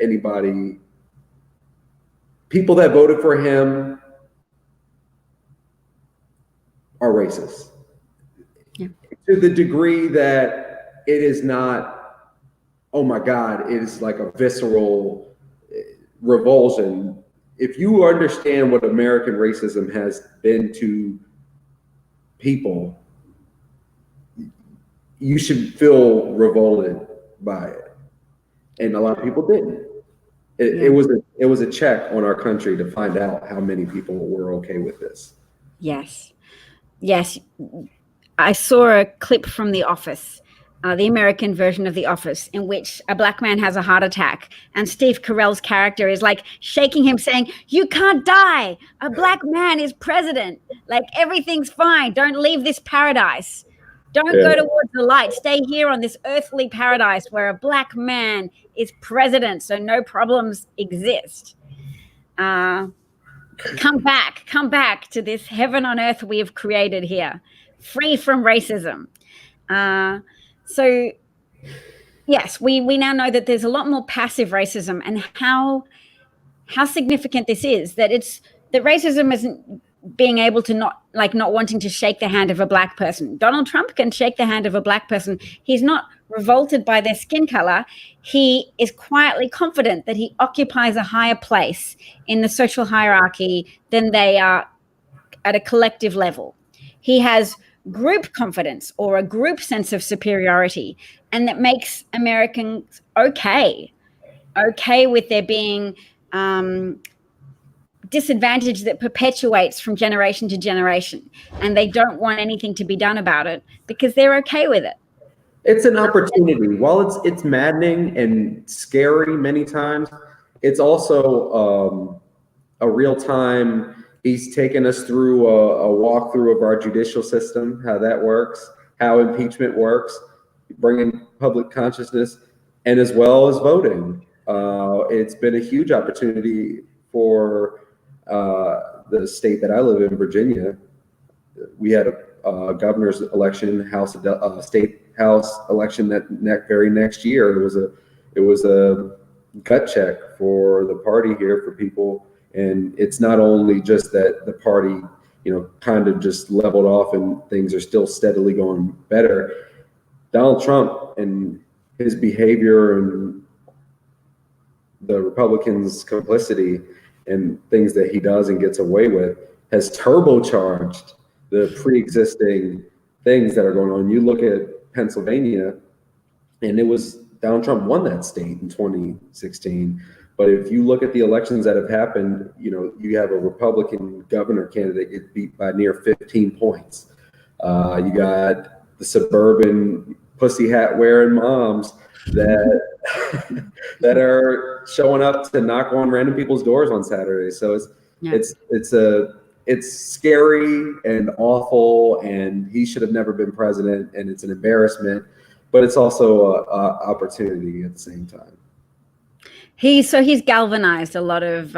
people that voted for him are racist. Yeah. To the degree that it is not, oh my God, it is like a visceral revulsion. If you understand what American racism has been to people, you should feel revolted by it. And a lot of people didn't. It was a check on our country to find out how many people were okay with this. Yes. Yes. I saw a clip from The Office, the American version of The Office, in which a black man has a heart attack, and Steve Carell's character is like shaking him, saying, you can't die. A black man is president. Like, everything's fine. Don't leave this paradise. Don't go towards the light. Stay here on this earthly paradise where a black man is president, so no problems exist. Come back to this heaven on earth we have created here, free from racism. So yes, we now know that there's a lot more passive racism, and how significant this is, that racism isn't being able to not wanting to shake the hand of a black person. Donald Trump can shake the hand of a black person. He's not revolted by their skin color. He is quietly confident that he occupies a higher place in the social hierarchy than they are at a collective level. He has group confidence, or a group sense of superiority, and that makes Americans okay with there being disadvantage that perpetuates from generation to generation, and they don't want anything to be done about it because they're okay with it. It's an opportunity. While it's maddening and scary many times, it's also a real time. He's taken us through a walkthrough of our judicial system, how that works, how impeachment works, bringing public consciousness, and as well as voting. It's been a huge opportunity for the state that I live in, Virginia. We had a governor's election, state house election that very next year. It was a gut check for the party here, for people. And it's not only just that the party kind of just leveled off and things are still steadily going better. Donald Trump and his behavior and the Republicans' complicity and things that he does and gets away with has turbocharged the pre-existing things that are going on. You look at Pennsylvania, and it was Donald Trump won that state in 2016. But if you look at the elections that have happened, you have a Republican governor candidate get beat by near 15 points. You got the suburban pussy hat wearing moms that that are showing up to knock on random people's doors on Saturday. So it's scary and awful, and he should have never been president, and it's an embarrassment, but it's also an opportunity at the same time. He's galvanized a lot of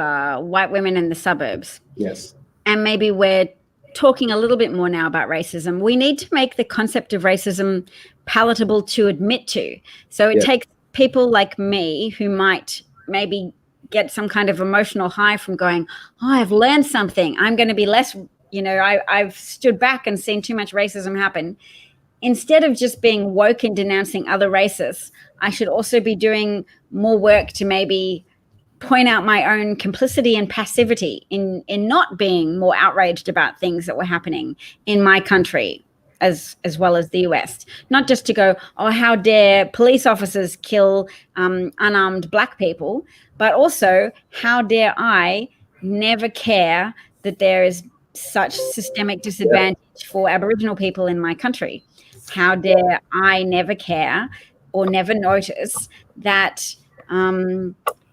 white women in the suburbs. Yes. And maybe we're talking a little bit more now about racism. We need to make the concept of racism palatable to admit to. So it takes people like me who might maybe get some kind of emotional high from going, oh, I've learned something. I'm going to be less, I've stood back and seen too much racism happen. Instead of just being woke and denouncing other races, I should also be doing more work to maybe point out my own complicity and passivity in not being more outraged about things that were happening in my country as well as the US. Not just to go, oh, how dare police officers kill unarmed Black people, but also how dare I never care that there is such systemic disadvantage for Aboriginal people in my country. How dare I never care or never notice that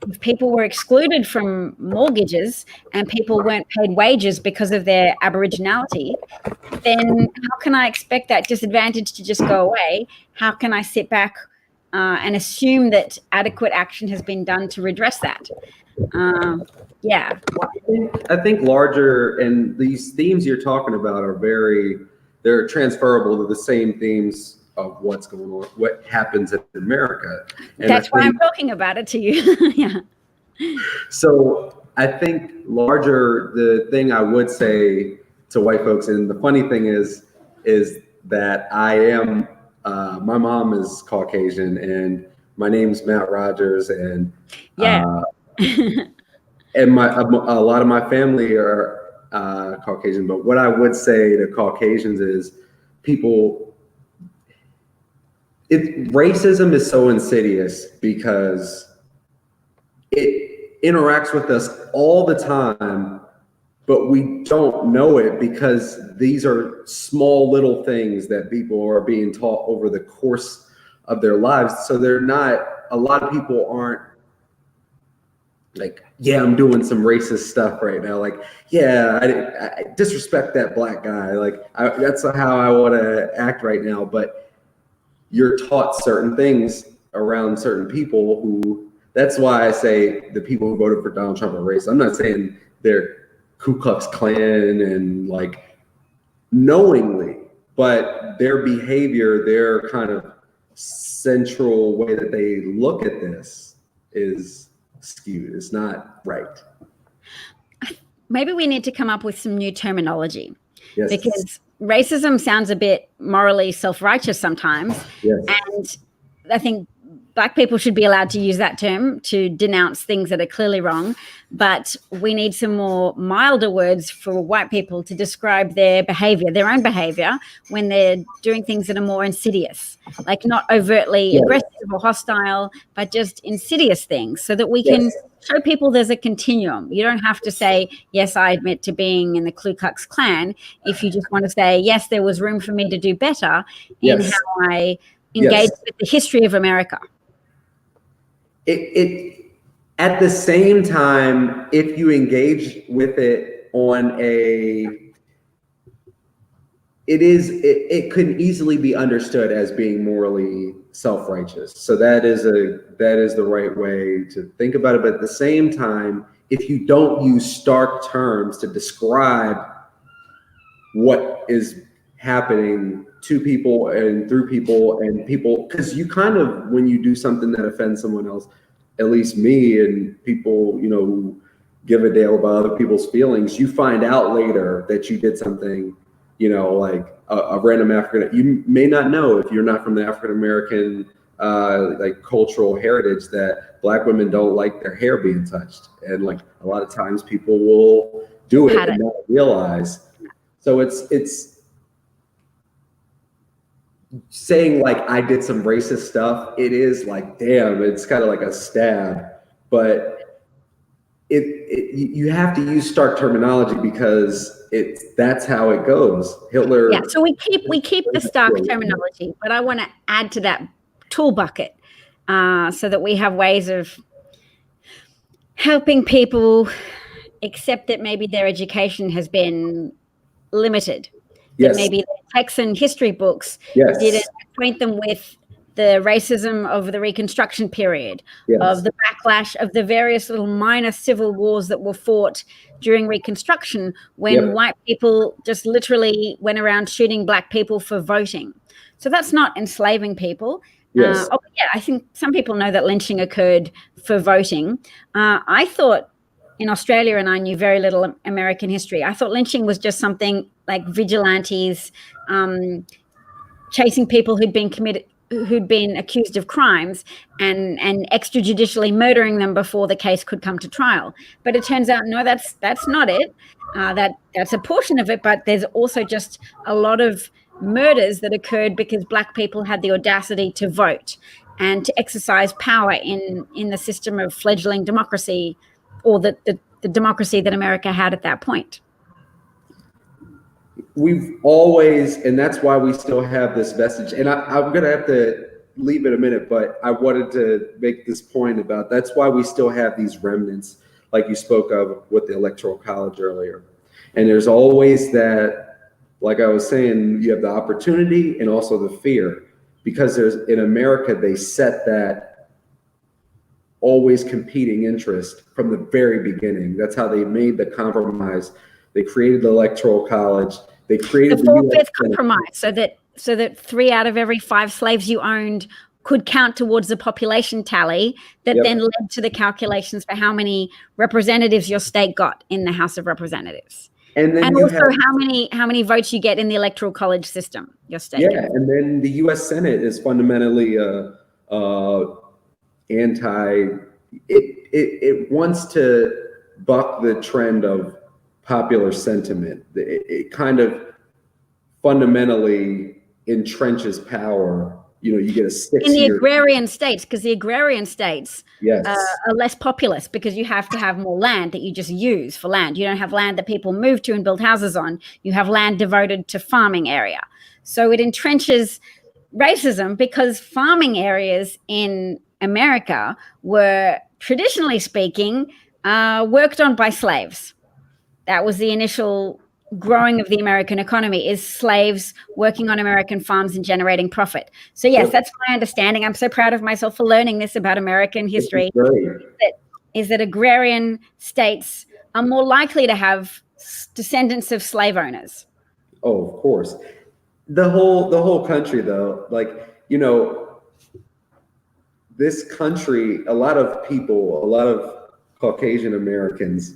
if people were excluded from mortgages and people weren't paid wages because of their Aboriginality, then how can I expect that disadvantage to just go away? How can I sit back and assume that adequate action has been done to redress that? I think larger, and these themes you're talking about are they're transferable to the same themes of what's going on, what happens in America. And that's why I'm talking about it to you. Yeah. So I think larger, the thing I would say to white folks, and the funny thing is that I am, my mom is Caucasian and my name's Matt Rogers, and and a lot of my family are Caucasian. But what I would say to Caucasians is racism is so insidious because it interacts with us all the time, but we don't know it because these are small little things that people are being taught over the course of their lives. So a lot of people aren't like, yeah, I'm doing some racist stuff right now. Like, yeah, I disrespect that Black guy. Like, that's how I want to act right now. But you're taught certain things around certain people that's why I say the people who voted for Donald Trump are racist. I'm not saying they're Ku Klux Klan and like knowingly, but their behavior, their kind of central way that they look at this is skewed. It's not right. Maybe we need to come up with some new terminology. Yes. Because racism sounds a bit morally self-righteous sometimes. Yes. And I think Black people should be allowed to use that term to denounce things that are clearly wrong, but we need some more milder words for white people to describe their behavior, their own behavior, when they're doing things that are more insidious, like not overtly aggressive or hostile, but just insidious things, so that we can show people there's a continuum. You don't have to say, yes, I admit to being in the Ku Klux Klan. If you just want to say, yes, there was room for me to do better in how I engage with the history of America. It at the same time, if you engage with it on it could easily be understood as being morally self-righteous. So that is the right way to think about it. But at the same time, if you don't use stark terms to describe what is happening to people and through people and people, because you kind of, when you do something that offends someone else, at least me and people, who give a damn about other people's feelings. You find out later that you did something, like a random African. You may not know, if you're not from the African American like cultural heritage, that Black women don't like their hair being touched, and like a lot of times people will do it and not realize. So it's saying like I did some racist stuff. It is like, damn, it's kind of like a stab, but you have to use stark terminology because that's how it goes. Hitler. Yeah, so we keep the stark terminology, but I want to add to that tool bucket so that we have ways of helping people accept that maybe their education has been limited. That maybe the Texan history books didn't acquaint them with the racism of the Reconstruction period, of the backlash of the various little minor civil wars that were fought during Reconstruction, when white people just literally went around shooting Black people for voting. So that's not enslaving people. I think some people know that lynching occurred for voting. I thought in Australia, and I knew very little American history, I thought lynching was just something like vigilantes chasing people who'd been accused of crimes and extrajudicially murdering them before the case could come to trial. But it turns out, no, that's not it. That's a portion of it, but there's also just a lot of murders that occurred because Black people had the audacity to vote and to exercise power in the system of fledgling democracy, or the democracy that America had at that point. We've always, and that's why we still have this vestige. And I'm going to have to leave in a minute, but I wanted to make this point about that's why we still have these remnants, like you spoke of with the Electoral College earlier. And there's always that, like I was saying, you have the opportunity and also the fear, because in America, they set that always competing interest from the very beginning. That's how they made the compromise. They created the Electoral College. They created the 4/5 compromise, so that 3 out of every 5 slaves you owned could count towards the population tally that then led to the calculations for how many representatives your state got in the House of Representatives. And also how many votes you get in the Electoral College system, your state. Yeah, and then the U.S. Senate is fundamentally it wants to buck the trend of popular sentiment. It kind of fundamentally entrenches power. You get a 6-year in the agrarian states, because the agrarian states are less populous, because you have to have more land that you just use for land. You don't have land that people move to and build houses on. You have land devoted to farming area. So it entrenches racism, because farming areas in America were, traditionally speaking, worked on by slaves. That was the initial growing of the American economy, is slaves working on American farms and generating profit. So yes, that's my understanding. I'm so proud of myself for learning this about American history, is that agrarian states are more likely to have descendants of slave owners. Oh, of course. The whole country, though, this country, a lot of Caucasian Americans,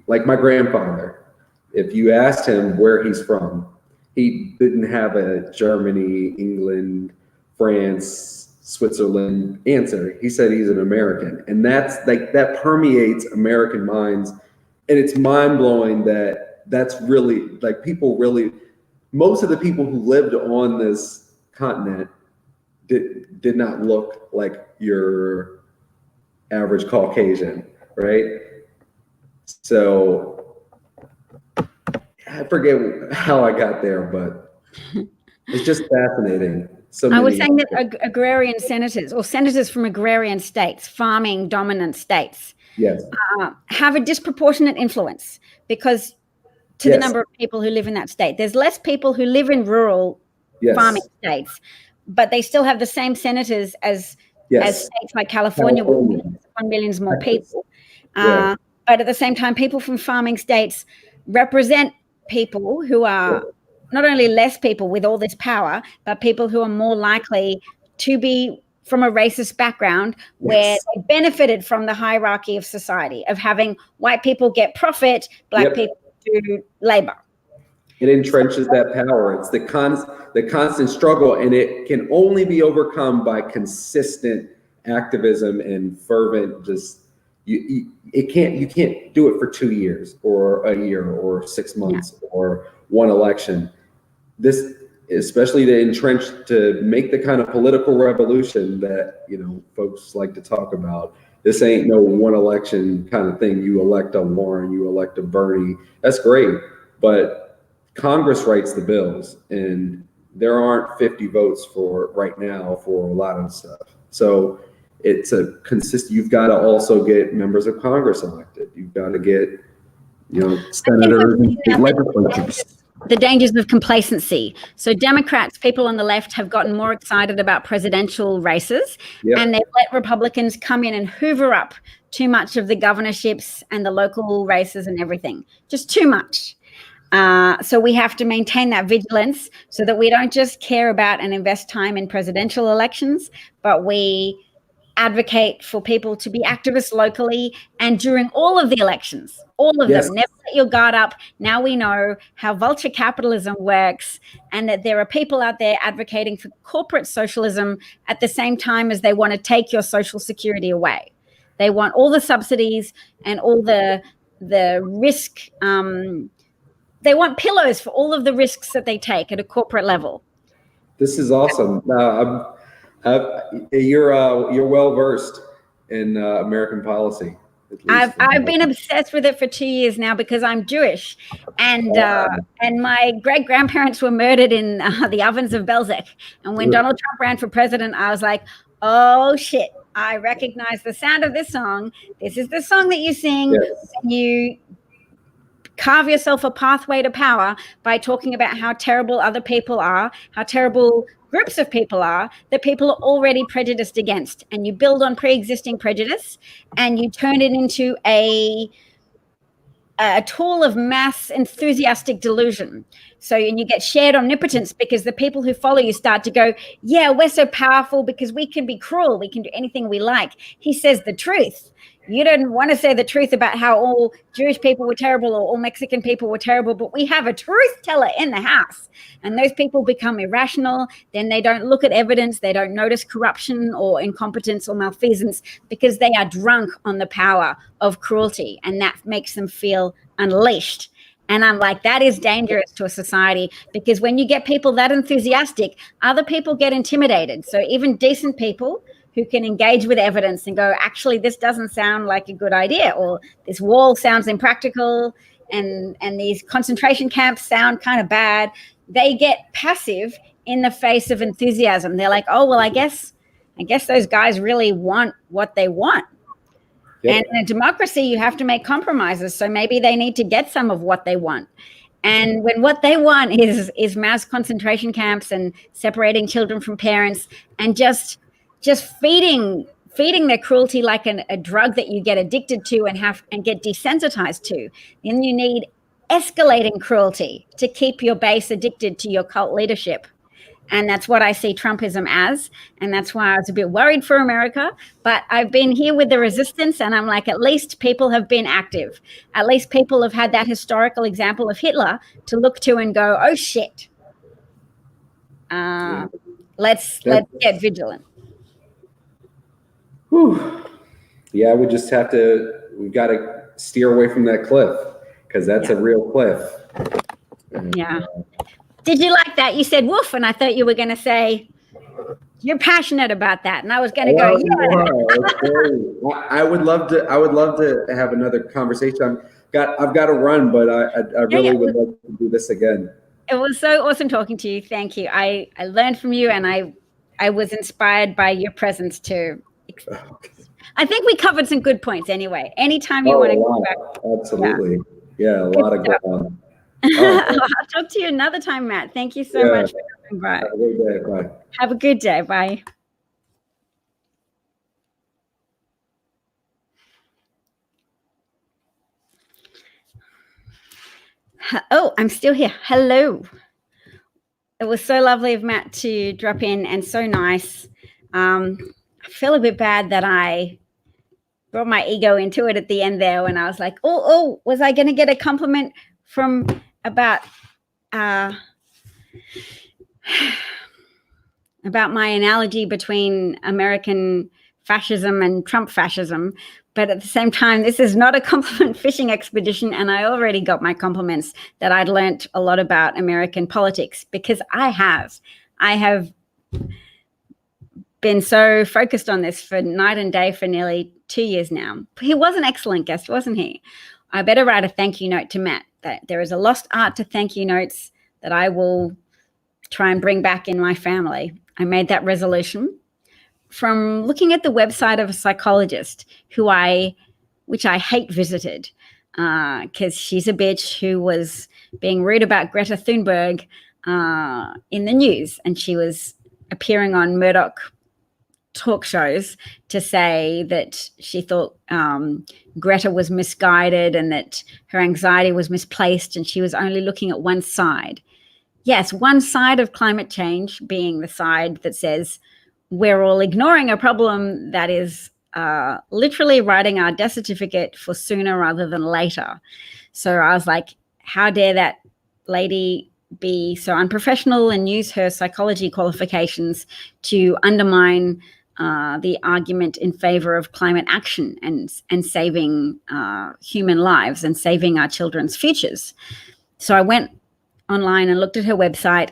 like my grandfather, if you asked him where he's from, he didn't have a Germany, England, France, Switzerland answer. He said he's an American. And that's like, that permeates American minds. And it's mind blowing that's really like, most of the people who lived on this continent did not look like your average Caucasian, right? So I forget how I got there, but it's just fascinating. I was saying that agrarian senators, or senators from agrarian states, farming dominant states, have a disproportionate influence, because the number of people who live in that state. There's less people who live in rural farming states, but they still have the same senators as states like California, with 1 million more people. But at the same time, people from farming states represent people who are not only less people with all this power, but people who are more likely to be from a racist background where they benefited from the hierarchy of society, of having white people get profit, black people do labor. It entrenches that power. It's the constant struggle, and it can only be overcome by consistent activism and fervent. You can't do it for 2 years or a year or 6 months or one election. This, especially to make the kind of political revolution that folks like to talk about. This ain't no one election kind of thing. You elect a Warren, you elect a Bernie. That's great, but Congress writes the bills, and there aren't 50 votes right now for a lot of stuff. So it's a consistent. You've got to also get members of Congress elected. You've got to get senators and legislatures. The dangers of complacency. So Democrats, people on the left, have gotten more excited about presidential races, and they've let Republicans come in and hoover up too much of the governorships and the local races and everything. Just too much. So we have to maintain that vigilance so that we don't just care about and invest time in presidential elections, but we advocate for people to be activists locally and during all of the elections, all of them. Never let your guard up. Now we know how vulture capitalism works, and that there are people out there advocating for corporate socialism at the same time as they want to take your social security away. They want all the subsidies and all the risk. They want pillows for all of the risks that they take at a corporate level. This is awesome. You're well versed in American policy. I've been obsessed with it for 2 years now because I'm Jewish, and my great grandparents were murdered in the ovens of Belzec. And when Donald Trump ran for president, I was like, oh shit! I recognize the sound of this song. This is the song that you sing. You carve yourself a pathway to power by talking about how terrible other people are, how terrible groups of people are that people are already prejudiced against. And you build on pre-existing prejudice and you turn it into a tool of mass enthusiastic delusion. And you get shared omnipotence because the people who follow you start to go, yeah, we're so powerful because we can be cruel. We can do anything we like. He says the truth. You don't want to say the truth about how all Jewish people were terrible or all Mexican people were terrible, but we have a truth teller in the house. And those people become irrational. Then they don't look at evidence. They don't notice corruption or incompetence or malfeasance because they are drunk on the power of cruelty. And that makes them feel unleashed. And I'm like, that is dangerous to a society, because when you get people that enthusiastic, other people get intimidated. So even decent people who can engage with evidence and go, actually, this doesn't sound like a good idea, or this wall sounds impractical, and these concentration camps sound kind of bad. They get passive in the face of enthusiasm. They're like, oh, well, I guess those guys really want what they want. And in a democracy, you have to make compromises. So maybe they need to get some of what they want. And when what they want is mass concentration camps and separating children from parents and just feeding their cruelty like a drug that you get addicted to and get desensitized to, then you need escalating cruelty to keep your base addicted to your cult leadership. And that's what I see Trumpism as. And that's why I was a bit worried for America. But I've been here with the resistance, and I'm like, at least people have been active. At least people have had that historical example of Hitler to look to and go, oh, shit. Let's get vigilant. Whew. Yeah, we've got to steer away from that cliff, because that's a real cliff. Yeah. Did you like that? You said woof, and I thought you were going to say you're passionate about that, and I was going to go. Yeah. I would love to have another conversation. I've got to run, but I really would love to do this again. It was so awesome talking to you. Thank you. I learned from you, and I was inspired by your presence too. I think we covered some good points anyway. Anytime you want to go back. Absolutely. Yeah, a lot of good ones. I'll talk to you another time, Matt. Thank you so much for coming by. Have a good day. Bye. Have a good day. Bye. Oh, I'm still here. Hello. It was so lovely of Matt to drop in, and so nice. I feel a bit bad that I brought my ego into it at the end there when I was like, oh, was I going to get a compliment from about my analogy between American fascism and Trump fascism? But at the same time, this is not a compliment fishing expedition, and I already got my compliments that I'd learnt a lot about American politics, because I have been so focused on this for night and day for nearly 2 years now. He was an excellent guest, wasn't he? I better write a thank you note to Matt. That there is a lost art to thank you notes that I will try and bring back in my family. I made that resolution from looking at the website of a psychologist which I hate visited, because she's a bitch who was being rude about Greta Thunberg in the news, and she was appearing on Murdoch talk shows to say that she thought Greta was misguided and that her anxiety was misplaced, and she was only looking at one side. Yes, one side of climate change being the side that says we're all ignoring a problem that is literally writing our death certificate for sooner rather than later. So I was like, how dare that lady be so unprofessional and use her psychology qualifications to undermine the argument in favor of climate action and saving human lives and saving our children's futures. So I went online and looked at her website,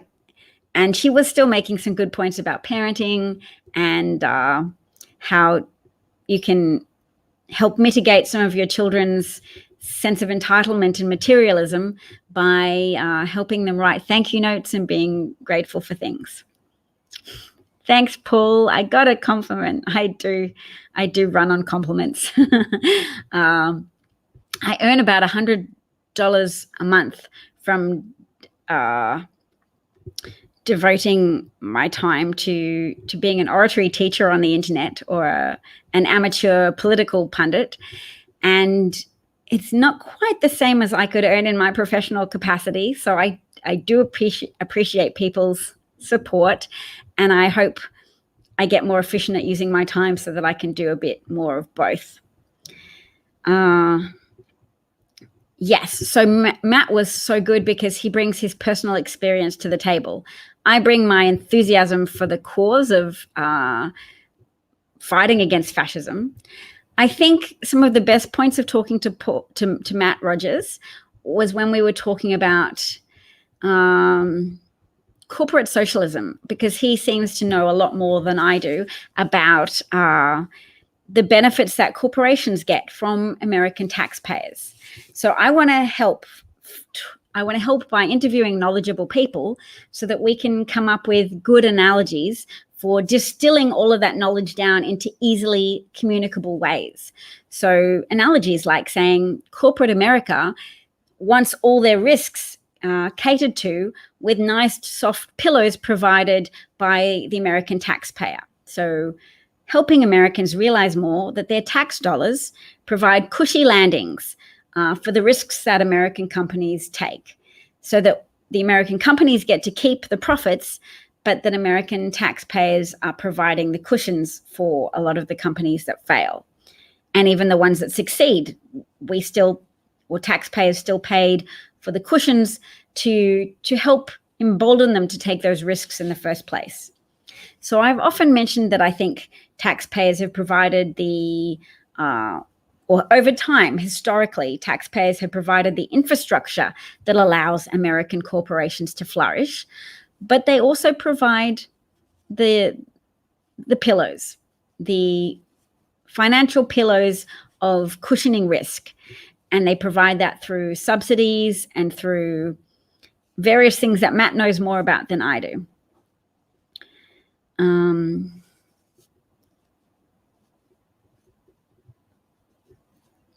and she was still making some good points about parenting and how you can help mitigate some of your children's sense of entitlement and materialism by helping them write thank you notes and being grateful for things. Thanks, Paul. I got a compliment. I do run on compliments. I earn about $100 a month from devoting my time to being an oratory teacher on the internet or an amateur political pundit. And it's not quite the same as I could earn in my professional capacity. So I do appreciate people's support, and I hope I get more efficient at using my time so that I can do a bit more of both. Yes, so Matt was so good because he brings his personal experience to the table. I bring my enthusiasm for the cause of fighting against fascism. I think some of the best points of talking to Matt Rogers was when we were talking about corporate socialism, because he seems to know a lot more than I do about the benefits that corporations get from American taxpayers. So I want to help by interviewing knowledgeable people so that we can come up with good analogies for distilling all of that knowledge down into easily communicable ways. So analogies like saying corporate America wants all their risks catered to with nice soft pillows provided by the American taxpayer. So helping Americans realize more that their tax dollars provide cushy landings for the risks that American companies take, so that the American companies get to keep the profits, but that American taxpayers are providing the cushions for a lot of the companies that fail. And even the ones that succeed, taxpayers still paid for the cushions to help embolden them to take those risks in the first place. So I've often mentioned that I think taxpayers have provided over time, historically, taxpayers have provided the infrastructure that allows American corporations to flourish, but they also provide the pillows, the financial pillows of cushioning risk. And they provide that through subsidies and through various things that Matt knows more about than I do.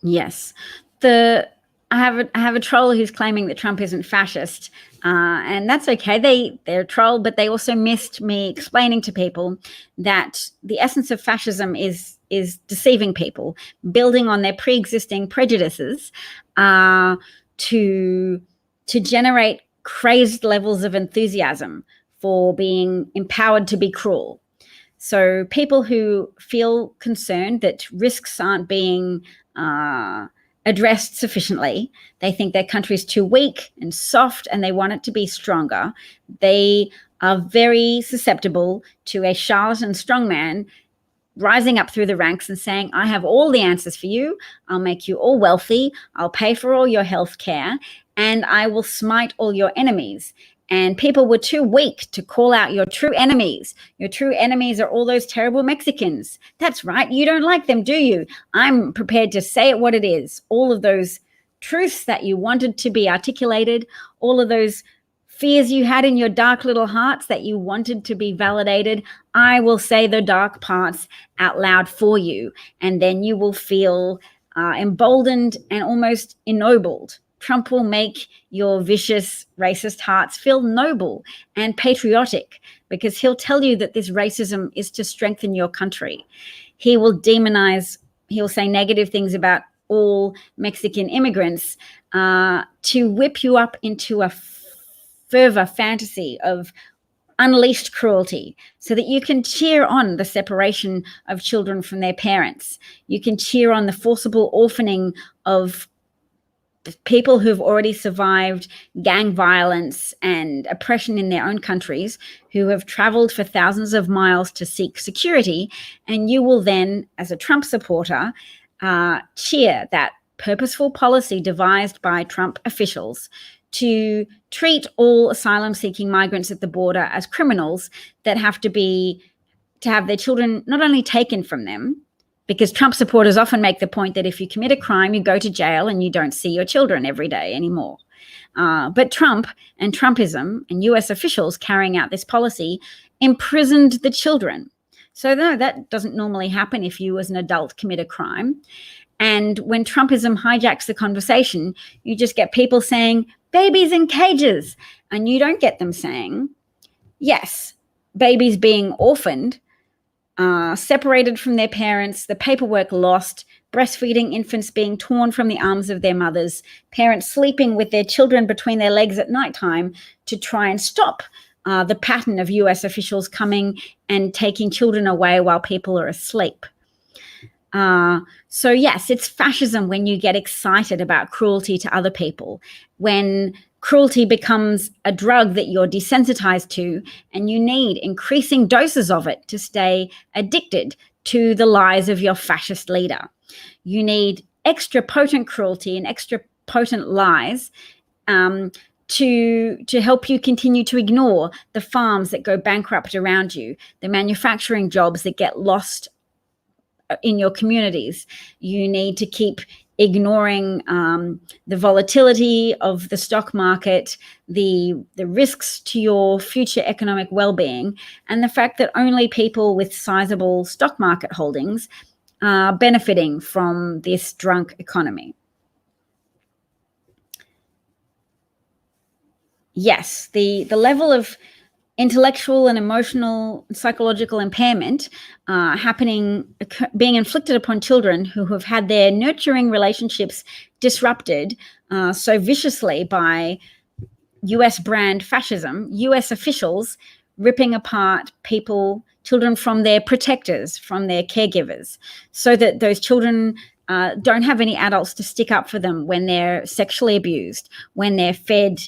Yes, I have a troll who's claiming that Trump isn't fascist, and that's okay. They're a troll, but they also missed me explaining to people that the essence of fascism is deceiving people, building on their pre-existing prejudices to generate crazed levels of enthusiasm for being empowered to be cruel. So people who feel concerned that risks aren't being addressed sufficiently, they think their country's too weak and soft and they want it to be stronger. They are very susceptible to a charlatan strongman rising up through the ranks and saying, I have all the answers for you. I'll make you all wealthy. I'll pay for all your health care, and I will smite all your enemies. And people were too weak to call out your true enemies. Your true enemies are all those terrible Mexicans. That's right. You don't like them, do you? I'm prepared to say it what it is. All of those truths that you wanted to be articulated, all of those fears you had in your dark little hearts that you wanted to be validated, I will say the dark parts out loud for you. And then you will feel emboldened and almost ennobled. Trump will make your vicious, racist hearts feel noble and patriotic, because he'll tell you that this racism is to strengthen your country. He will demonize, he'll say negative things about all Mexican immigrants to whip you up into a fervor fantasy of unleashed cruelty, so that you can cheer on the separation of children from their parents. You can cheer on the forcible orphaning of people who've already survived gang violence and oppression in their own countries, who have traveled for thousands of miles to seek security. And you will then, as a Trump supporter, cheer that purposeful policy devised by Trump officials to treat all asylum-seeking migrants at the border as criminals that have to have their children not only taken from them, because Trump supporters often make the point that if you commit a crime, you go to jail and you don't see your children every day anymore. But Trump and Trumpism and US officials carrying out this policy imprisoned the children. So no, that doesn't normally happen if you as an adult commit a crime. And when Trumpism hijacks the conversation, you just get people saying, babies in cages. And you don't get them saying, yes, babies being orphaned, separated from their parents, the paperwork lost, breastfeeding infants being torn from the arms of their mothers, parents sleeping with their children between their legs at nighttime to try and stop the pattern of US officials coming and taking children away while people are asleep. So yes, it's fascism when you get excited about cruelty to other people, when cruelty becomes a drug that you're desensitized to and you need increasing doses of it to stay addicted to the lies of your fascist leader. You need extra potent cruelty and extra potent lies to help you continue to ignore the farms that go bankrupt around you, the manufacturing jobs that get lost in your communities. You need to keep ignoring the volatility of the stock market, the risks to your future economic well-being, and the fact that only people with sizable stock market holdings are benefiting from this drunk economy. Yes, the level of intellectual and emotional and psychological impairment being inflicted upon children who have had their nurturing relationships disrupted so viciously by US brand fascism, US officials ripping apart children from their protectors, from their caregivers, so that those children don't have any adults to stick up for them when they're sexually abused, when they're fed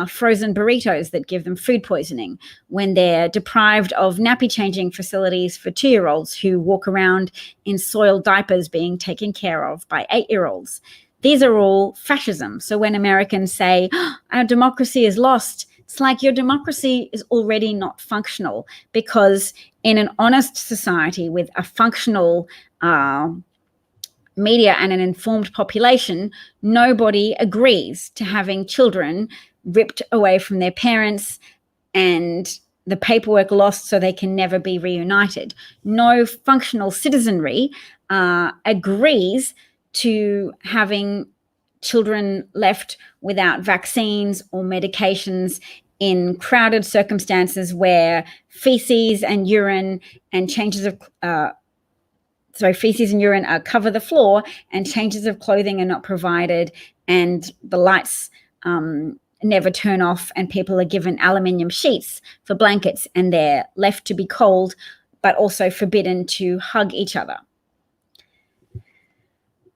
frozen burritos that give them food poisoning, when they're deprived of nappy changing facilities for 2-year-olds who walk around in soiled diapers being taken care of by 8-year-olds. These are all fascism. So when Americans say, oh, our democracy is lost, it's like your democracy is already not functional, because in an honest society with a functional media and an informed population, nobody agrees to having children ripped away from their parents and the paperwork lost so they can never be reunited. No functional citizenry agrees to having children left without vaccines or medications in crowded circumstances where feces and urine cover the floor and changes of clothing are not provided, and the lights never turn off, and people are given aluminium sheets for blankets and they're left to be cold but also forbidden to hug each other.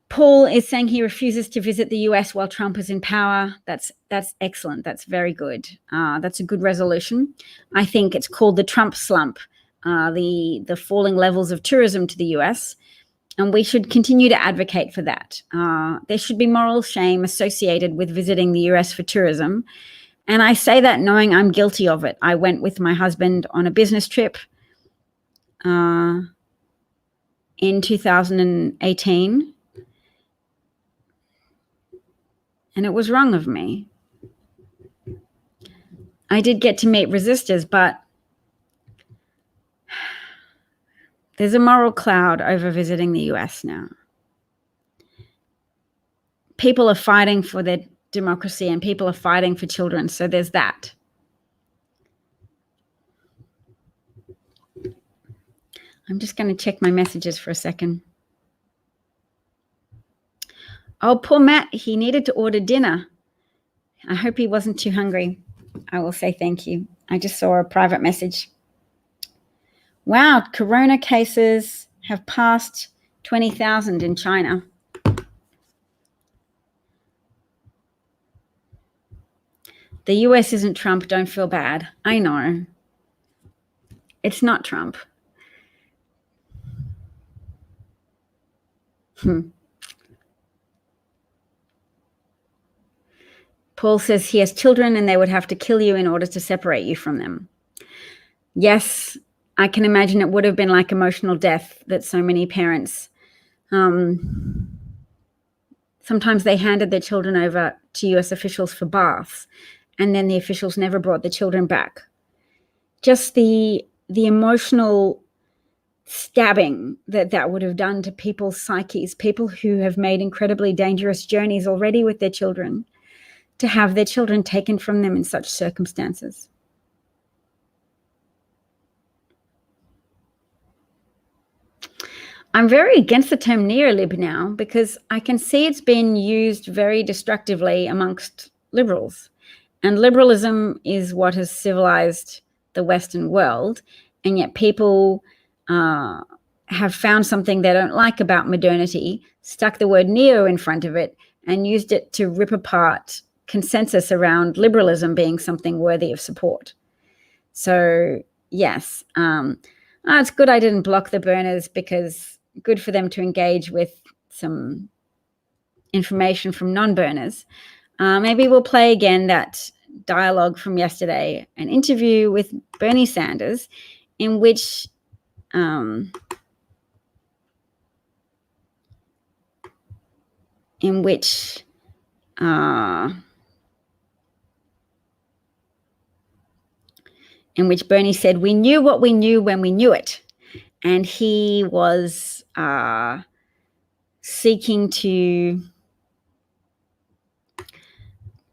Paul is saying he refuses to visit the US while Trump is in power. That's excellent. That's very good. That's a good resolution. I think it's called the Trump slump, the falling levels of tourism to the US. And we should continue to advocate for that. There should be moral shame associated with visiting the US for tourism. And I say that knowing I'm guilty of it. I went with my husband on a business trip in 2018. And it was wrong of me. I did get to meet resistors, but there's a moral cloud over visiting the US now. People are fighting for their democracy and people are fighting for children, so there's that. I'm just going to check my messages for a second. Oh, poor Matt, he needed to order dinner. I hope he wasn't too hungry. I will say thank you. I just saw a private message. Wow, corona cases have passed 20,000 in China. The US isn't Trump, don't feel bad. I know. It's not Trump. Paul says he has children and they would have to kill you in order to separate you from them. Yes, I can imagine it would have been like emotional death that so many parents, sometimes they handed their children over to US officials for baths and then the officials never brought the children back. Just the emotional stabbing that would have done to people's psyches, people who have made incredibly dangerous journeys already with their children, to have their children taken from them in such circumstances. I'm very against the term neolib now because I can see it's been used very destructively amongst liberals. And liberalism is what has civilized the Western world. And yet people have found something they don't like about modernity, stuck the word neo in front of it, and used it to rip apart consensus around liberalism being something worthy of support. So yes, it's good I didn't block the burners because good for them to engage with some information from non-burners. Maybe we'll play again that dialogue from yesterday, an interview with Bernie Sanders in which Bernie said, "We knew what we knew when we knew it." And he was seeking to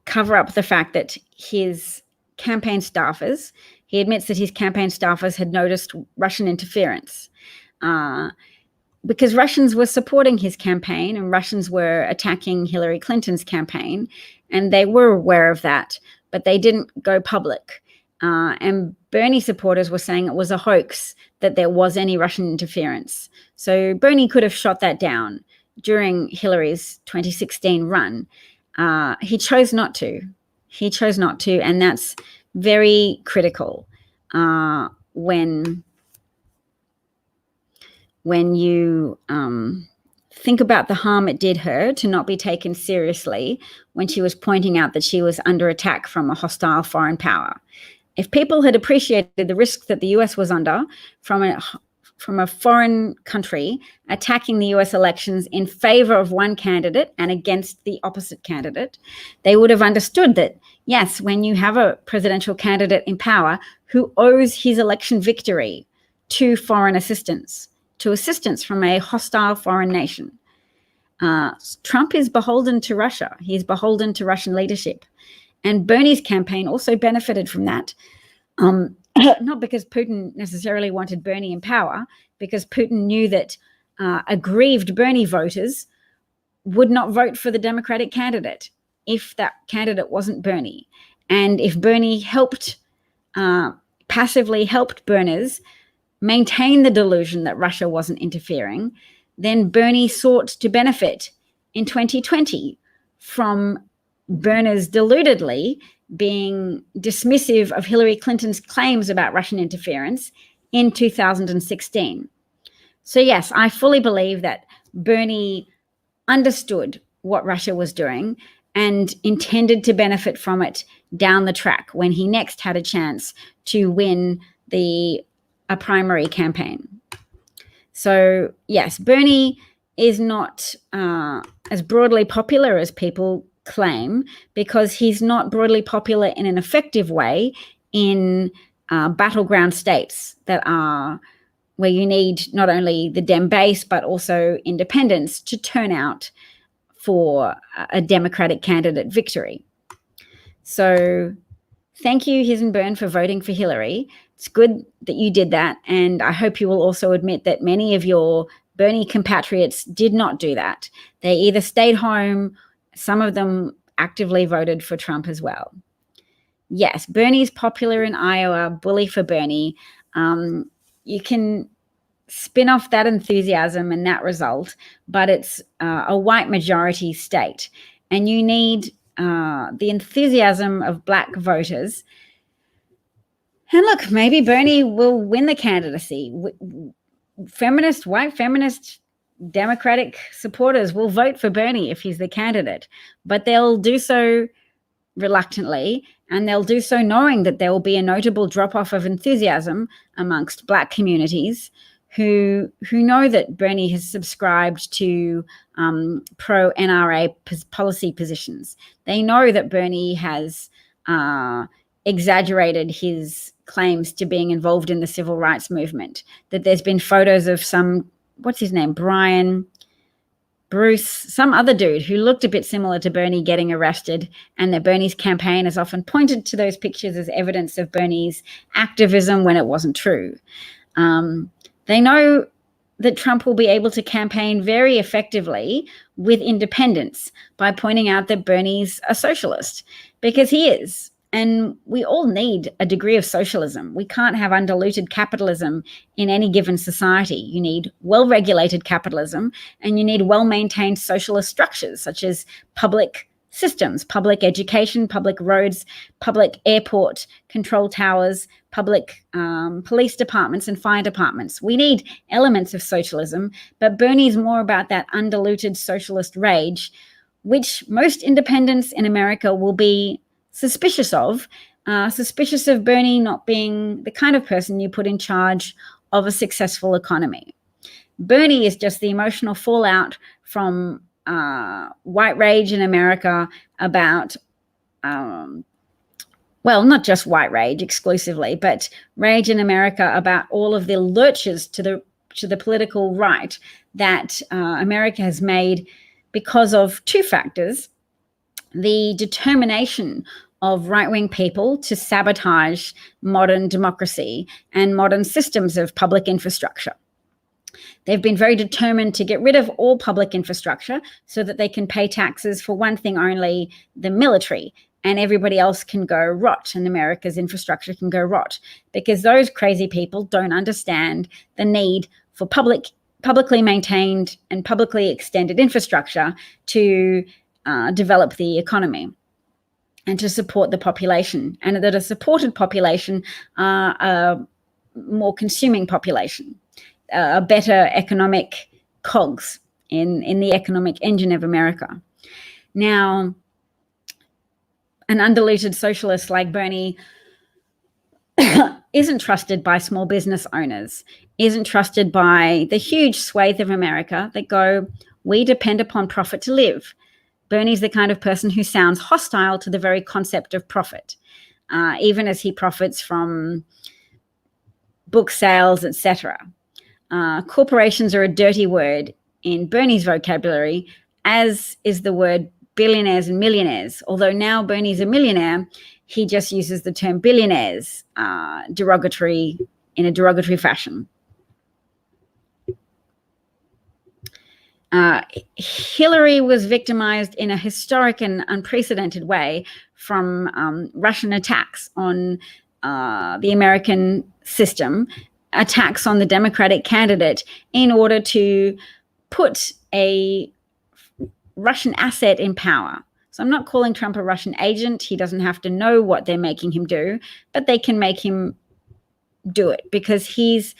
cover up the fact that his campaign staffers, he admits that his campaign staffers had noticed Russian interference because Russians were supporting his campaign and Russians were attacking Hillary Clinton's campaign, and they were aware of that, but they didn't go public. And Bernie supporters were saying it was a hoax that there was any Russian interference. So Bernie could have shot that down during Hillary's 2016 run. He chose not to. And that's very critical when you think about the harm it did her to not be taken seriously when she was pointing out that she was under attack from a hostile foreign power. If people had appreciated the risk that the US was under from a foreign country attacking the US elections in favor of one candidate and against the opposite candidate, they would have understood that, yes, when you have a presidential candidate in power who owes his election victory to foreign assistance, to assistance from a hostile foreign nation, Trump is beholden to Russia. He's beholden to Russian leadership. And Bernie's campaign also benefited from that. Not because Putin necessarily wanted Bernie in power, because Putin knew that aggrieved Bernie voters would not vote for the Democratic candidate if that candidate wasn't Bernie. And if Bernie passively helped Berners maintain the delusion that Russia wasn't interfering, then Bernie sought to benefit in 2020 from Berners deludedly being dismissive of Hillary Clinton's claims about Russian interference in 2016. So yes, I fully believe that Bernie understood what Russia was doing and intended to benefit from it down the track when he next had a chance to win a primary campaign. So yes, Bernie is not as broadly popular as people claim, because he's not broadly popular in an effective way in battleground states that are where you need not only the Dem base but also independents to turn out for a Democratic candidate victory. So thank you, Hisenburn, for voting for Hillary. It's good that you did that, and I hope you will also admit that many of your Bernie compatriots did not do that. They either stayed home, some of them actively voted for Trump as well. Yes, Bernie's popular in Iowa, bully for Bernie. You can spin off that enthusiasm and that result, but it's a white majority state, and you need the enthusiasm of Black voters. And look, maybe Bernie will win the candidacy. White feminist Democratic supporters will vote for Bernie if he's the candidate, but they'll do so reluctantly, and they'll do so knowing that there will be a notable drop-off of enthusiasm amongst Black communities who know that Bernie has subscribed to pro-NRA policy positions. They know that Bernie has exaggerated his claims to being involved in the civil rights movement, that there's been photos of what's his name, Bruce, some other dude who looked a bit similar to Bernie getting arrested, and that Bernie's campaign has often pointed to those pictures as evidence of Bernie's activism when it wasn't true. They know that Trump will be able to campaign very effectively with independents by pointing out that Bernie's a socialist, because he is. And we all need a degree of socialism. We can't have undiluted capitalism in any given society. You need well-regulated capitalism, and you need well-maintained socialist structures such as public systems, public education, public roads, public airport control towers, public police departments and fire departments. We need elements of socialism, but Bernie's more about that undiluted socialist rage, which most independents in America will be suspicious of Bernie not being the kind of person you put in charge of a successful economy. Bernie is just the emotional fallout from white rage in America about, not just white rage exclusively, but rage in America about all of the lurches to the political right that America has made because of two factors: the determination of right-wing people to sabotage modern democracy and modern systems of public infrastructure. They've been very determined to get rid of all public infrastructure so that they can pay taxes for one thing only, the military, and everybody else can go rot, and America's infrastructure can go rot, because those crazy people don't understand the need for publicly maintained and publicly extended infrastructure to develop the economy and to support the population, and that a supported population are a more consuming population, a better economic cogs in the economic engine of America. Now, an undiluted socialist like Bernie isn't trusted by small business owners, isn't trusted by the huge swathe of America that go, we depend upon profit to live. Bernie's the kind of person who sounds hostile to the very concept of profit, even as he profits from book sales, etc. Corporations are a dirty word in Bernie's vocabulary, as is the word billionaires and millionaires. Although now Bernie's a millionaire, he just uses the term billionaires in a derogatory fashion. Hillary was victimized in a historic and unprecedented way from Russian attacks on the American system attacks on the Democratic candidate in order to put a Russian asset in power. So I'm not calling Trump a Russian agent. He doesn't have to know what they're making him do, but they can make him do it because he's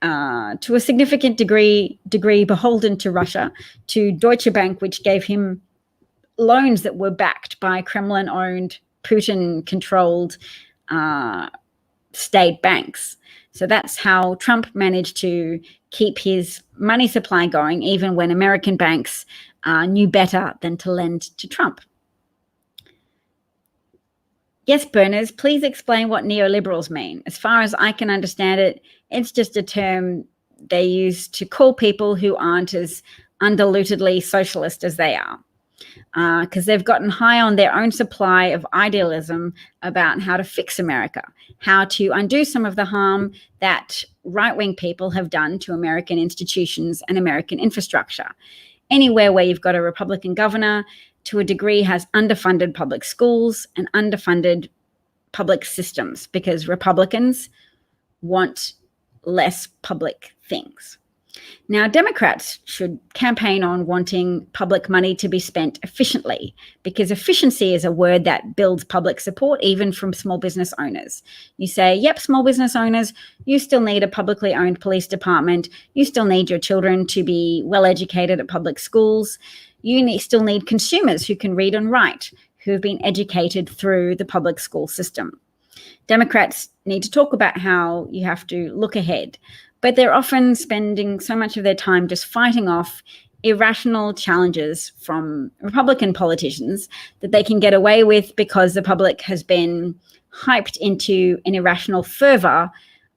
to a significant degree beholden to Russia, to Deutsche Bank, which gave him loans that were backed by Kremlin-owned, Putin-controlled state banks. So that's how Trump managed to keep his money supply going, even when American banks knew better than to lend to Trump. Yes, Berners, please explain what neoliberals mean. As far as I can understand it, it's just a term they use to call people who aren't as undilutedly socialist as they are, because they've gotten high on their own supply of idealism about how to fix America, how to undo some of the harm that right-wing people have done to American institutions and American infrastructure. Anywhere where you've got a Republican governor, to a degree, has underfunded public schools and underfunded public systems because Republicans want less public things. Now, Democrats should campaign on wanting public money to be spent efficiently, because efficiency is a word that builds public support, even from small business owners. You say, yep, small business owners, you still need a publicly owned police department. You still need your children to be well educated at public schools. You still need consumers who can read and write, who have been educated through the public school system. Democrats need to talk about how you have to look ahead, but they're often spending so much of their time just fighting off irrational challenges from Republican politicians that they can get away with because the public has been hyped into an irrational fervor,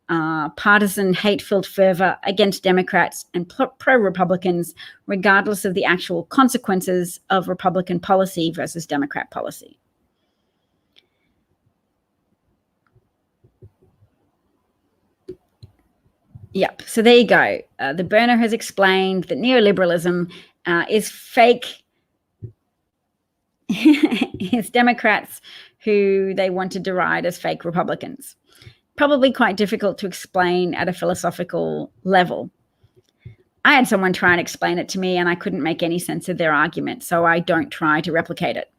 partisan hate-filled fervor against Democrats and pro-Republicans, regardless of the actual consequences of Republican policy versus Democrat policy. Yep, so there you go. The burner has explained that neoliberalism is fake. It's Democrats who they want to deride as fake Republicans. Probably quite difficult to explain at a philosophical level. I had someone try and explain it to me and I couldn't make any sense of their argument, so I don't try to replicate it.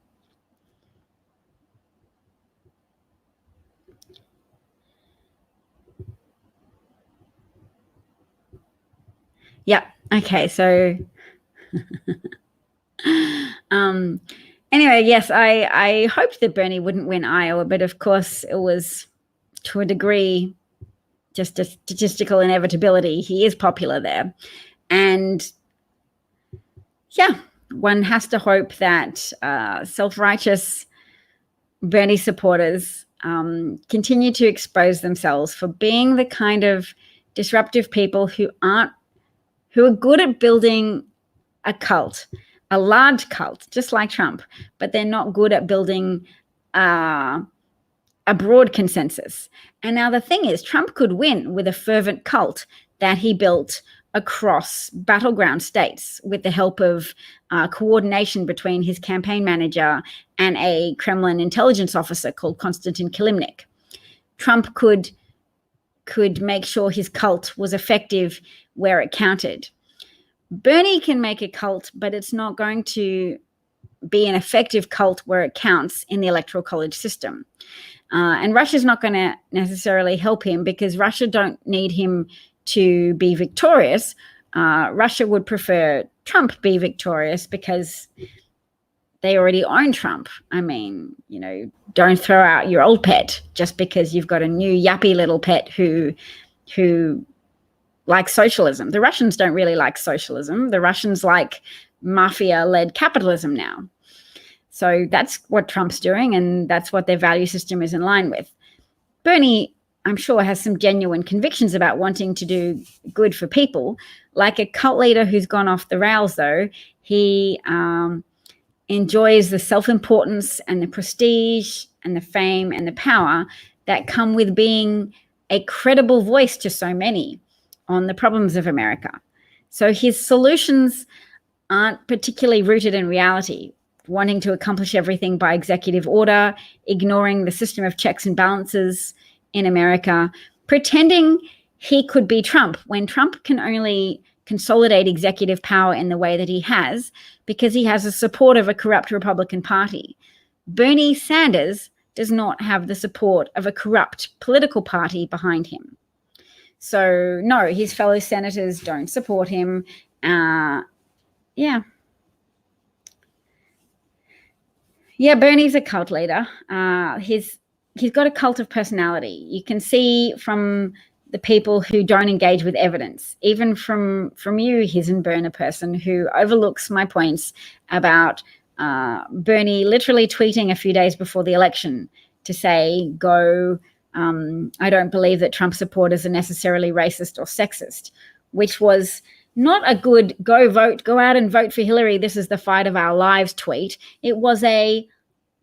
Yeah. Okay. So, anyway, yes, I hoped that Bernie wouldn't win Iowa, but of course it was, to a degree, just a statistical inevitability. He is popular there. And yeah, one has to hope that self-righteous Bernie supporters continue to expose themselves for being the kind of disruptive people who are good at building a cult, a large cult, just like Trump, but they're not good at building a broad consensus. And now the thing is, Trump could win with a fervent cult that he built across battleground states with the help of coordination between his campaign manager and a Kremlin intelligence officer called Konstantin Kilimnik. Trump could make sure his cult was effective where it counted. Bernie can make a cult, but it's not going to be an effective cult where it counts in the Electoral College system. And Russia's not going to necessarily help him because Russia don't need him to be victorious. Russia would prefer Trump be victorious because they already own Trump. I mean, don't throw out your old pet just because you've got a new yappy little pet who likes socialism. The Russians don't really like socialism. The Russians like mafia-led capitalism now. So that's what Trump's doing, and that's what their value system is in line with. Bernie, I'm sure, has some genuine convictions about wanting to do good for people. Like a cult leader who's gone off the rails, though, he enjoys the self-importance and the prestige and the fame and the power that come with being a credible voice to so many on the problems of America. So his solutions aren't particularly rooted in reality, wanting to accomplish everything by executive order, ignoring the system of checks and balances in America, pretending he could be Trump when Trump can only consolidate executive power in the way that he has because he has the support of a corrupt Republican Party. Bernie Sanders does not have the support of a corrupt political party behind him. So, no, his fellow senators don't support him. Yeah, Bernie's a cult leader. He's got a cult of personality. You can see from the people who don't engage with evidence, even from you, His Burner person, who overlooks my points about Bernie literally tweeting a few days before the election to say, I don't believe that Trump supporters are necessarily racist or sexist, which was not a good go out and vote for Hillary, this is the fight of our lives tweet. It was a,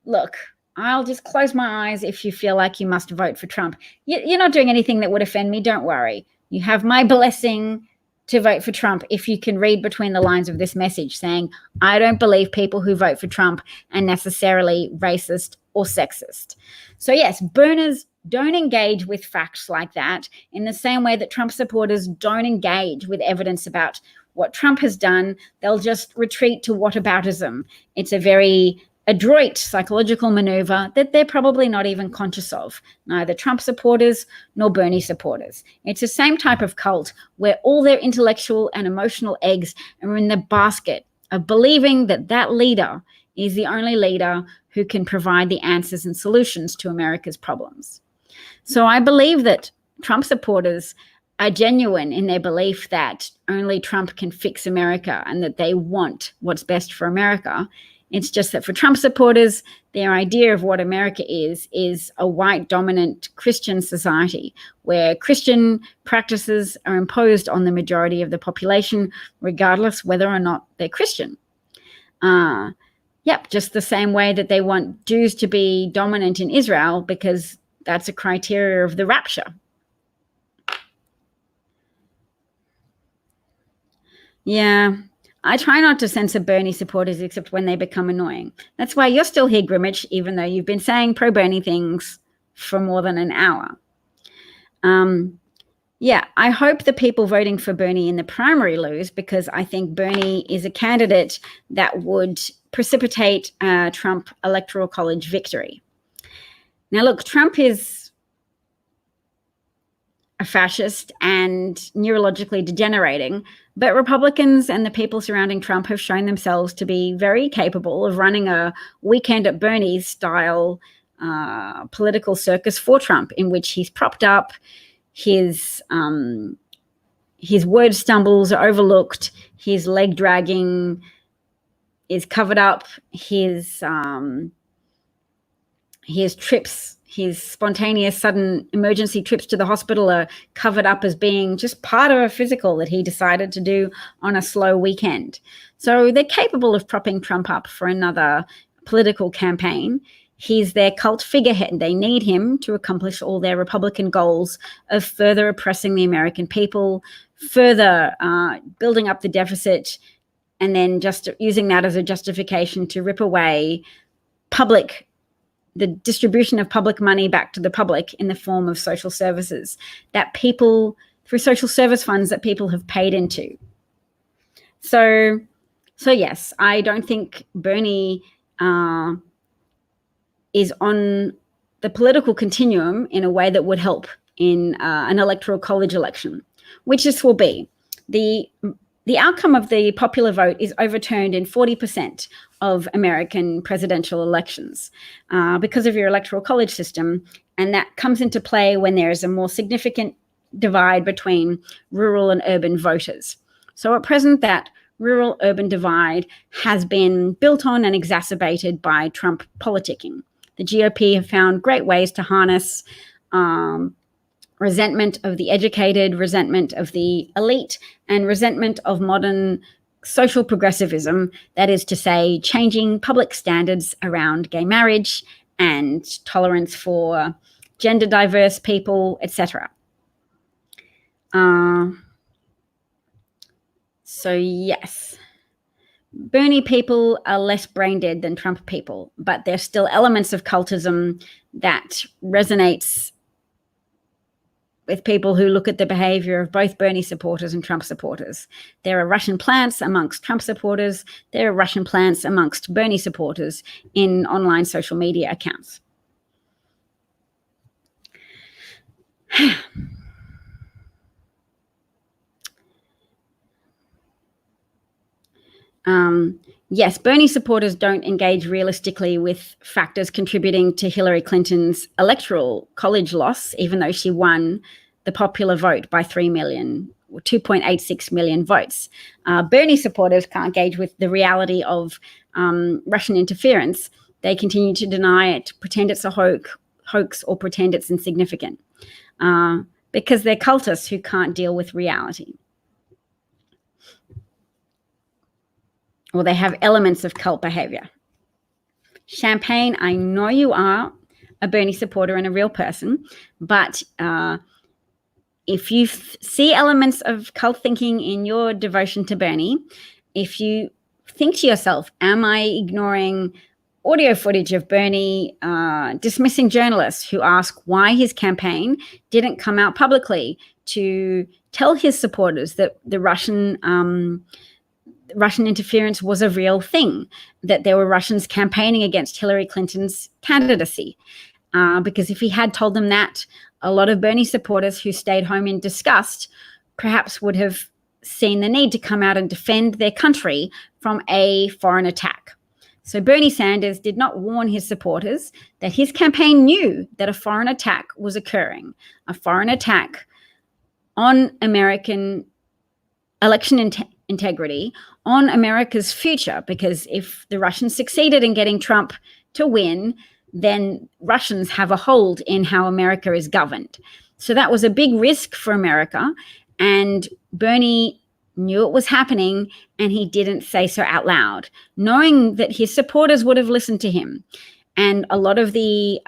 look, I'll just close my eyes if you feel like you must vote for Trump. You're not doing anything that would offend me. Don't worry. You have my blessing to vote for Trump if you can read between the lines of this message saying, I don't believe people who vote for Trump are necessarily racist or sexist. So yes, burners don't engage with facts like that in the same way that Trump supporters don't engage with evidence about what Trump has done. They'll just retreat to whataboutism. It's a very adroit psychological maneuver that they're probably not even conscious of, neither Trump supporters nor Bernie supporters. It's the same type of cult where all their intellectual and emotional eggs are in the basket of believing that that leader is the only leader who can provide the answers and solutions to America's problems. So I believe that Trump supporters are genuine in their belief that only Trump can fix America and that they want what's best for America. It's just that for Trump supporters, their idea of what America is a white dominant Christian society where Christian practices are imposed on the majority of the population, regardless whether or not they're Christian. Just the same way that they want Jews to be dominant in Israel because that's a criteria of the rapture. Yeah. I try not to censor Bernie supporters except when they become annoying. That's why you're still here, Grimmage, even though you've been saying pro-Bernie things for more than an hour. I hope the people voting for Bernie in the primary lose because I think Bernie is a candidate that would precipitate a Trump Electoral College victory. Now, look, Trump is a fascist and neurologically degenerating, but Republicans and the people surrounding Trump have shown themselves to be very capable of running a Weekend at Bernie's style political circus for Trump, in which he's propped up, his word stumbles are overlooked, his leg dragging is covered up, his trips, his spontaneous sudden emergency trips to the hospital are covered up as being just part of a physical that he decided to do on a slow weekend. So they're capable of propping Trump up for another political campaign. He's their cult figurehead. They need him to accomplish all their Republican goals of further oppressing the American people, further building up the deficit, and then just using that as a justification to rip away the distribution of public money back to the public in the form of social services that people, through social service funds that people have paid into. So yes, I don't think Bernie is on the political continuum in a way that would help in an electoral college election, which this will be. The outcome of the popular vote is overturned in 40% of American presidential elections because of your electoral college system. And that comes into play when there is a more significant divide between rural and urban voters. So at present, that rural-urban divide has been built on and exacerbated by Trump politicking. The GOP have found great ways to harness resentment of the educated, resentment of the elite, and resentment of modern social progressivism, that is to say, changing public standards around gay marriage and tolerance for gender diverse people, etc. So yes, Bernie people are less brain dead than Trump people, but there's still elements of cultism that resonates with people who look at the behavior of both Bernie supporters and Trump supporters. There are Russian plants amongst Trump supporters. There are Russian plants amongst Bernie supporters in online social media accounts. Yes, Bernie supporters don't engage realistically with factors contributing to Hillary Clinton's electoral college loss, even though she won the popular vote by 3 million or 2.86 million votes. Bernie supporters can't engage with the reality of Russian interference. They continue to deny it, pretend it's a hoax, or pretend it's insignificant, because they're cultists who can't deal with reality. Or they have elements of cult behavior. Champagne, I know you are a Bernie supporter and a real person, but if you see elements of cult thinking in your devotion to Bernie, if you think to yourself, am I ignoring audio footage of Bernie dismissing journalists who ask why his campaign didn't come out publicly to tell his supporters that the Russian interference was a real thing, that there were Russians campaigning against Hillary Clinton's candidacy. Because if he had told them that, a lot of Bernie supporters who stayed home in disgust perhaps would have seen the need to come out and defend their country from a foreign attack. So Bernie Sanders did not warn his supporters that his campaign knew that a foreign attack was occurring, a foreign attack on American election integrity, on America's future, because if the Russians succeeded in getting Trump to win, then Russians have a hold in how America is governed. So that was a big risk for America, and Bernie knew it was happening, and he didn't say so out loud, knowing that his supporters would have listened to him. And a lot of the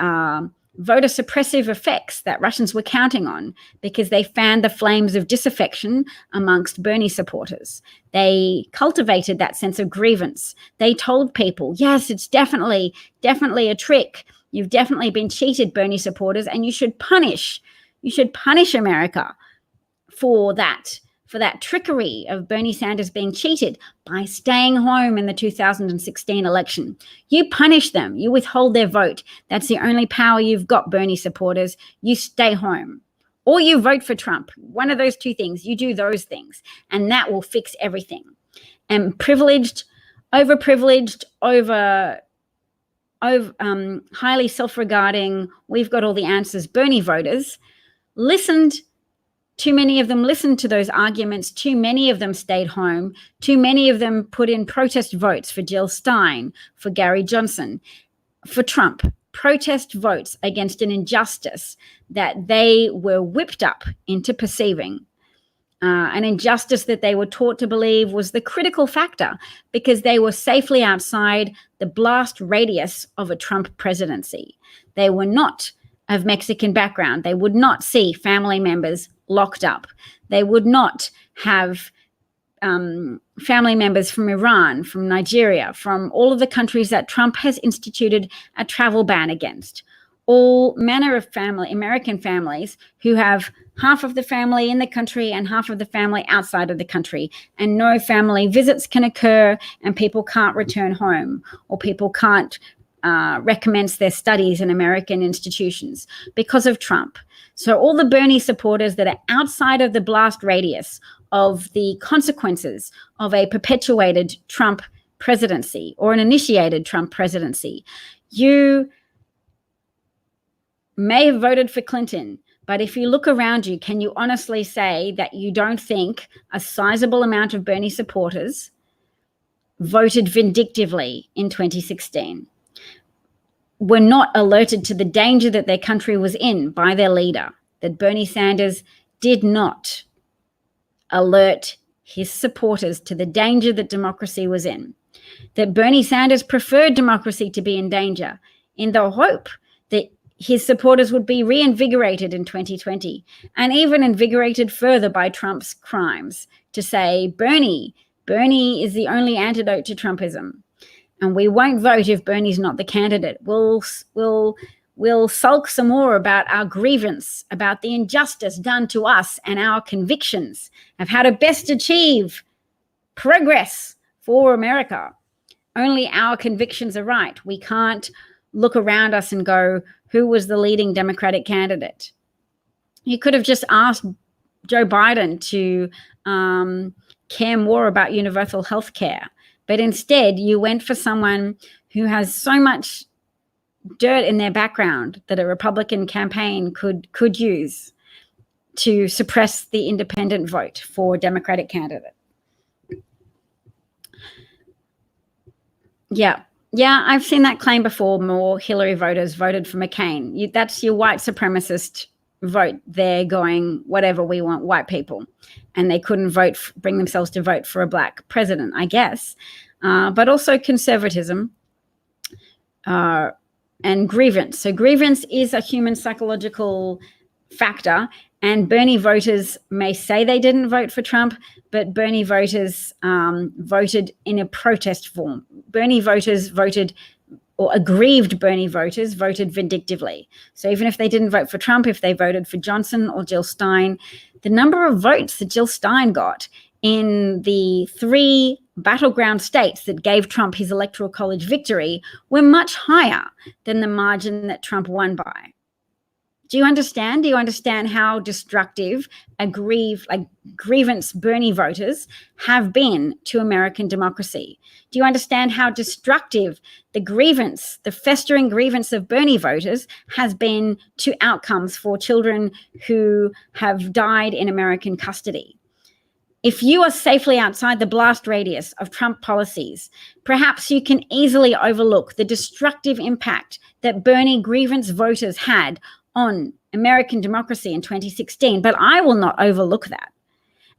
voter suppressive effects that Russians were counting on, because they fanned the flames of disaffection amongst Bernie supporters. They cultivated that sense of grievance. They told people, yes, it's definitely a trick. You've definitely been cheated, Bernie supporters, and you should punish America for that trickery of Bernie Sanders being cheated by staying home in the 2016 election. You punish them. You withhold their vote. That's the only power you've got, Bernie supporters. You stay home. Or you vote for Trump. One of those two things. You do those things, and that will fix everything. And privileged, overprivileged, highly self-regarding, we've got all the answers Bernie voters too many of them listened to those arguments. Too many of them stayed home. Too many of them put in protest votes for Jill Stein, for Gary Johnson, for Trump. Protest votes against an injustice that they were whipped up into perceiving. An injustice that they were taught to believe was the critical factor, because they were safely outside the blast radius of a Trump presidency. They were not of Mexican background. They would not see family members locked up. They would not have family members from Iran, from Nigeria, from all of the countries that Trump has instituted a travel ban against. All manner of American families who have half of the family in the country and half of the family outside of the country, and no family visits can occur, and people can't return home, or people can't recommence their studies in American institutions because of Trump. So all the Bernie supporters that are outside of the blast radius of the consequences of a perpetuated Trump presidency or an initiated Trump presidency, you may have voted for Clinton, but if you look around you, can you honestly say that you don't think a sizable amount of Bernie supporters voted vindictively in 2016? Were not alerted to the danger that their country was in by their leader, that Bernie Sanders did not alert his supporters to the danger that democracy was in, that Bernie Sanders preferred democracy to be in danger in the hope that his supporters would be reinvigorated in 2020, and even invigorated further by Trump's crimes, to say, Bernie is the only antidote to Trumpism. And we won't vote if Bernie's not the candidate. We'll We'll sulk some more about our grievance, about the injustice done to us and our convictions of how to best achieve progress for America. Only our convictions are right. We can't look around us and go, who was the leading Democratic candidate? You could have just asked Joe Biden to care more about universal health care. But instead, you went for someone who has so much dirt in their background that a Republican campaign could use to suppress the independent vote for a Democratic candidate. Yeah, I've seen that claim before. More Hillary voters voted for McCain. That's your white supremacist vote. They're going, whatever, we want white people. And they couldn't bring themselves to vote for a black president, I guess. But also conservatism and grievance. So grievance is a human psychological factor. And Bernie voters may say they didn't vote for Trump, but Bernie voters voted in a protest form. Bernie voters voted, or aggrieved Bernie voters voted vindictively. So even if they didn't vote for Trump, if they voted for Johnson or Jill Stein, the number of votes that Jill Stein got in the 3 battleground states that gave Trump his Electoral College victory were much higher than the margin that Trump won by. Do you understand? Do you understand how destructive grievance Bernie voters have been to American democracy? Do you understand how destructive the festering grievance of Bernie voters has been to outcomes for children who have died in American custody? If you are safely outside the blast radius of Trump policies, perhaps you can easily overlook the destructive impact that Bernie grievance voters had on American democracy in 2016, but I will not overlook that.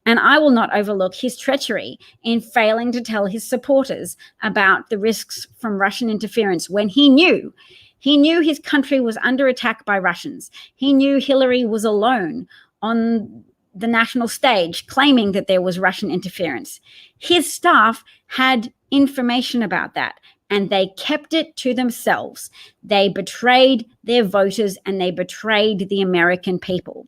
And I will not overlook his treachery in failing to tell his supporters about the risks from Russian interference when he knew his country was under attack by Russians. He knew Hillary was alone on the national stage claiming that there was Russian interference. His staff had information about that, and they kept it to themselves. They betrayed their voters and they betrayed the American people.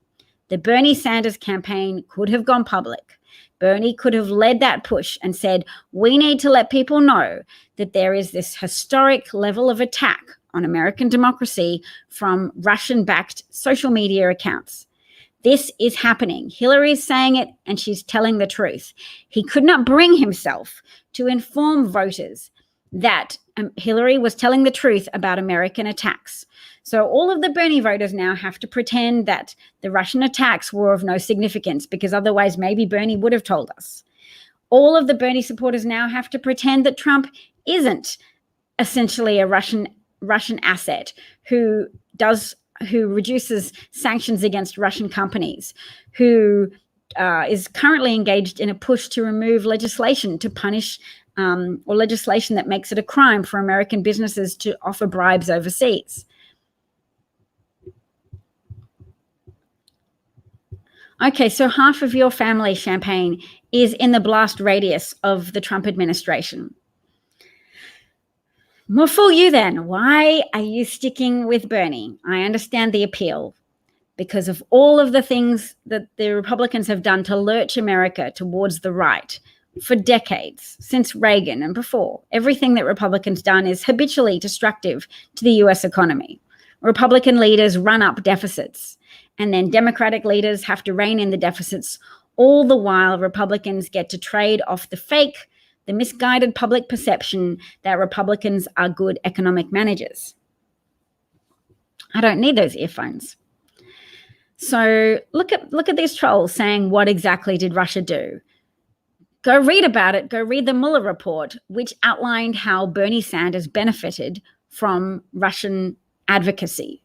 The Bernie Sanders campaign could have gone public. Bernie could have led that push and said, we need to let people know that there is this historic level of attack on American democracy from Russian-backed social media accounts. This is happening. Hillary's saying it and she's telling the truth. He could not bring himself to inform voters that Hillary was telling the truth about American attacks. So all of the Bernie voters now have to pretend that the Russian attacks were of no significance, because otherwise maybe Bernie would have told us. All of the Bernie supporters now have to pretend that Trump isn't essentially a Russian asset who reduces sanctions against Russian companies, who is currently engaged in a push to remove legislation to punish or legislation that makes it a crime for American businesses to offer bribes overseas. Okay, so half of your family, Champagne, is in the blast radius of the Trump administration. Well, fool you then. Why are you sticking with Bernie? I understand the appeal because of all of the things that the Republicans have done to lurch America towards the right for decades, since Reagan and before. Everything that Republicans done is habitually destructive to the US economy. Republican leaders run up deficits, and then Democratic leaders have to rein in the deficits. All the while, Republicans get to trade off the misguided public perception that Republicans are good economic managers. I don't need those earphones. So look at these trolls saying, what exactly did Russia do? Go read about it. Go read the Mueller report, which outlined how Bernie Sanders benefited from Russian advocacy.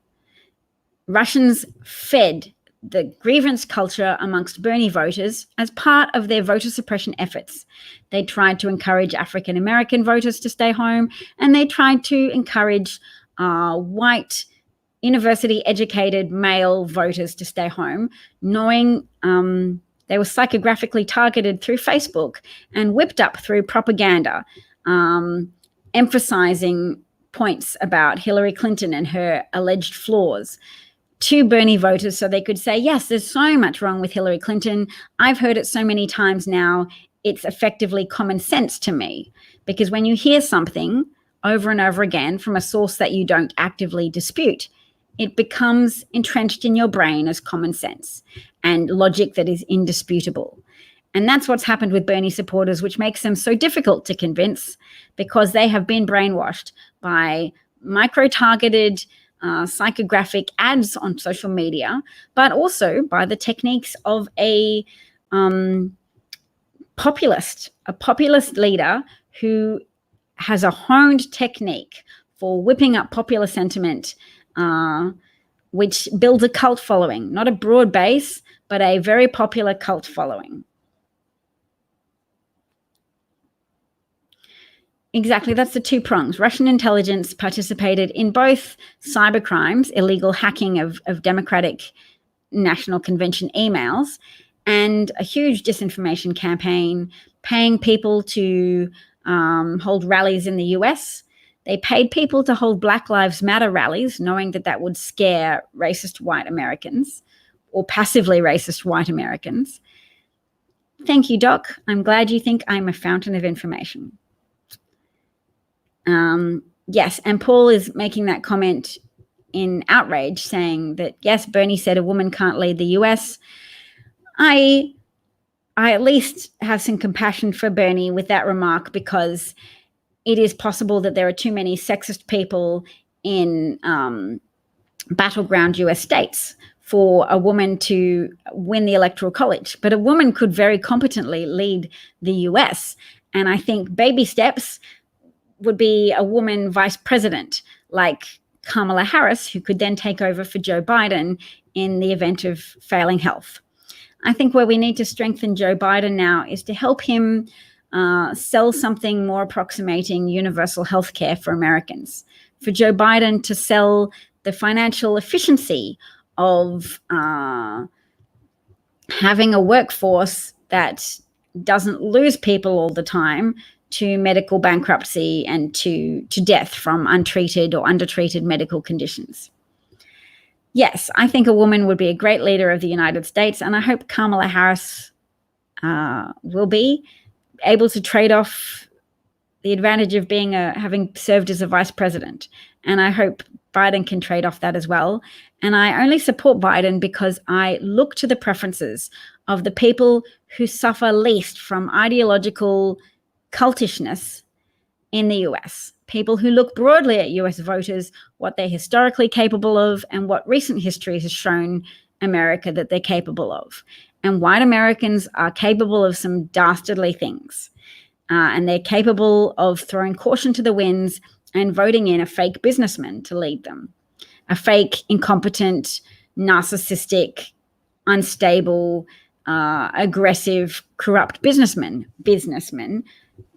Russians fed the grievance culture amongst Bernie voters as part of their voter suppression efforts. They tried to encourage African American voters to stay home, and they tried to encourage white, university-educated male voters to stay home, knowing they were psychographically targeted through Facebook and whipped up through propaganda, emphasizing points about Hillary Clinton and her alleged flaws to Bernie voters so they could say, yes, there's so much wrong with Hillary Clinton. I've heard it so many times now, it's effectively common sense to me. Because when you hear something over and over again from a source that you don't actively dispute, it becomes entrenched in your brain as common sense and logic that is indisputable. And that's what's happened with Bernie supporters, which makes them so difficult to convince because they have been brainwashed by micro-targeted psychographic ads on social media, but also by the techniques of a populist leader who has a honed technique for whipping up popular sentiment, which builds a cult following, not a broad base, but a very popular cult following. Exactly, that's the two prongs. Russian intelligence participated in both cybercrimes, illegal hacking of Democratic National Convention emails, and a huge disinformation campaign, paying people to hold rallies in the US. They paid people to hold Black Lives Matter rallies, knowing that that would scare racist white Americans or passively racist white Americans. Thank you, Doc. I'm glad you think I'm a fountain of information. Yes, and Paul is making that comment in outrage, saying that, yes, Bernie said a woman can't lead the US. I at least have some compassion for Bernie with that remark, because it is possible that there are too many sexist people in battleground US states for a woman to win the Electoral College. But a woman could very competently lead the US. And I think baby steps would be a woman vice president like Kamala Harris, who could then take over for Joe Biden in the event of failing health. I think where we need to strengthen Joe Biden now is to help him sell something more approximating universal health care for Americans. For Joe Biden to sell the financial efficiency of having a workforce that doesn't lose people all the time to medical bankruptcy and to death from untreated or undertreated medical conditions. Yes, I think a woman would be a great leader of the United States, and I hope Kamala Harris will be able to trade off the advantage of being having served as a vice president. And I hope Biden can trade off that as well. And I only support Biden because I look to the preferences of the people who suffer least from ideological cultishness in the US. People who look broadly at US voters, what they're historically capable of, and what recent history has shown America that they're capable of. And white Americans are capable of some dastardly things. And they're capable of throwing caution to the winds and voting in a fake businessman to lead them. A fake, incompetent, narcissistic, unstable, aggressive, corrupt businessman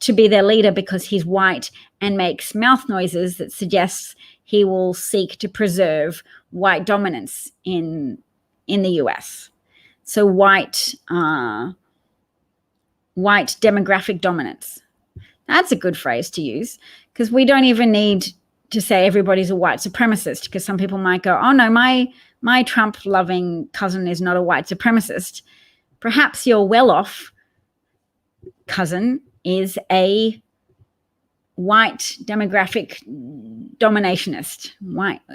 to be their leader because he's white and makes mouth noises that suggests he will seek to preserve white dominance in the US. So white demographic dominance. That's a good phrase to use, because we don't even need to say everybody's a white supremacist, because some people might go, oh no, my Trump-loving cousin is not a white supremacist. Perhaps your well-off cousin is a white demographic dominationist,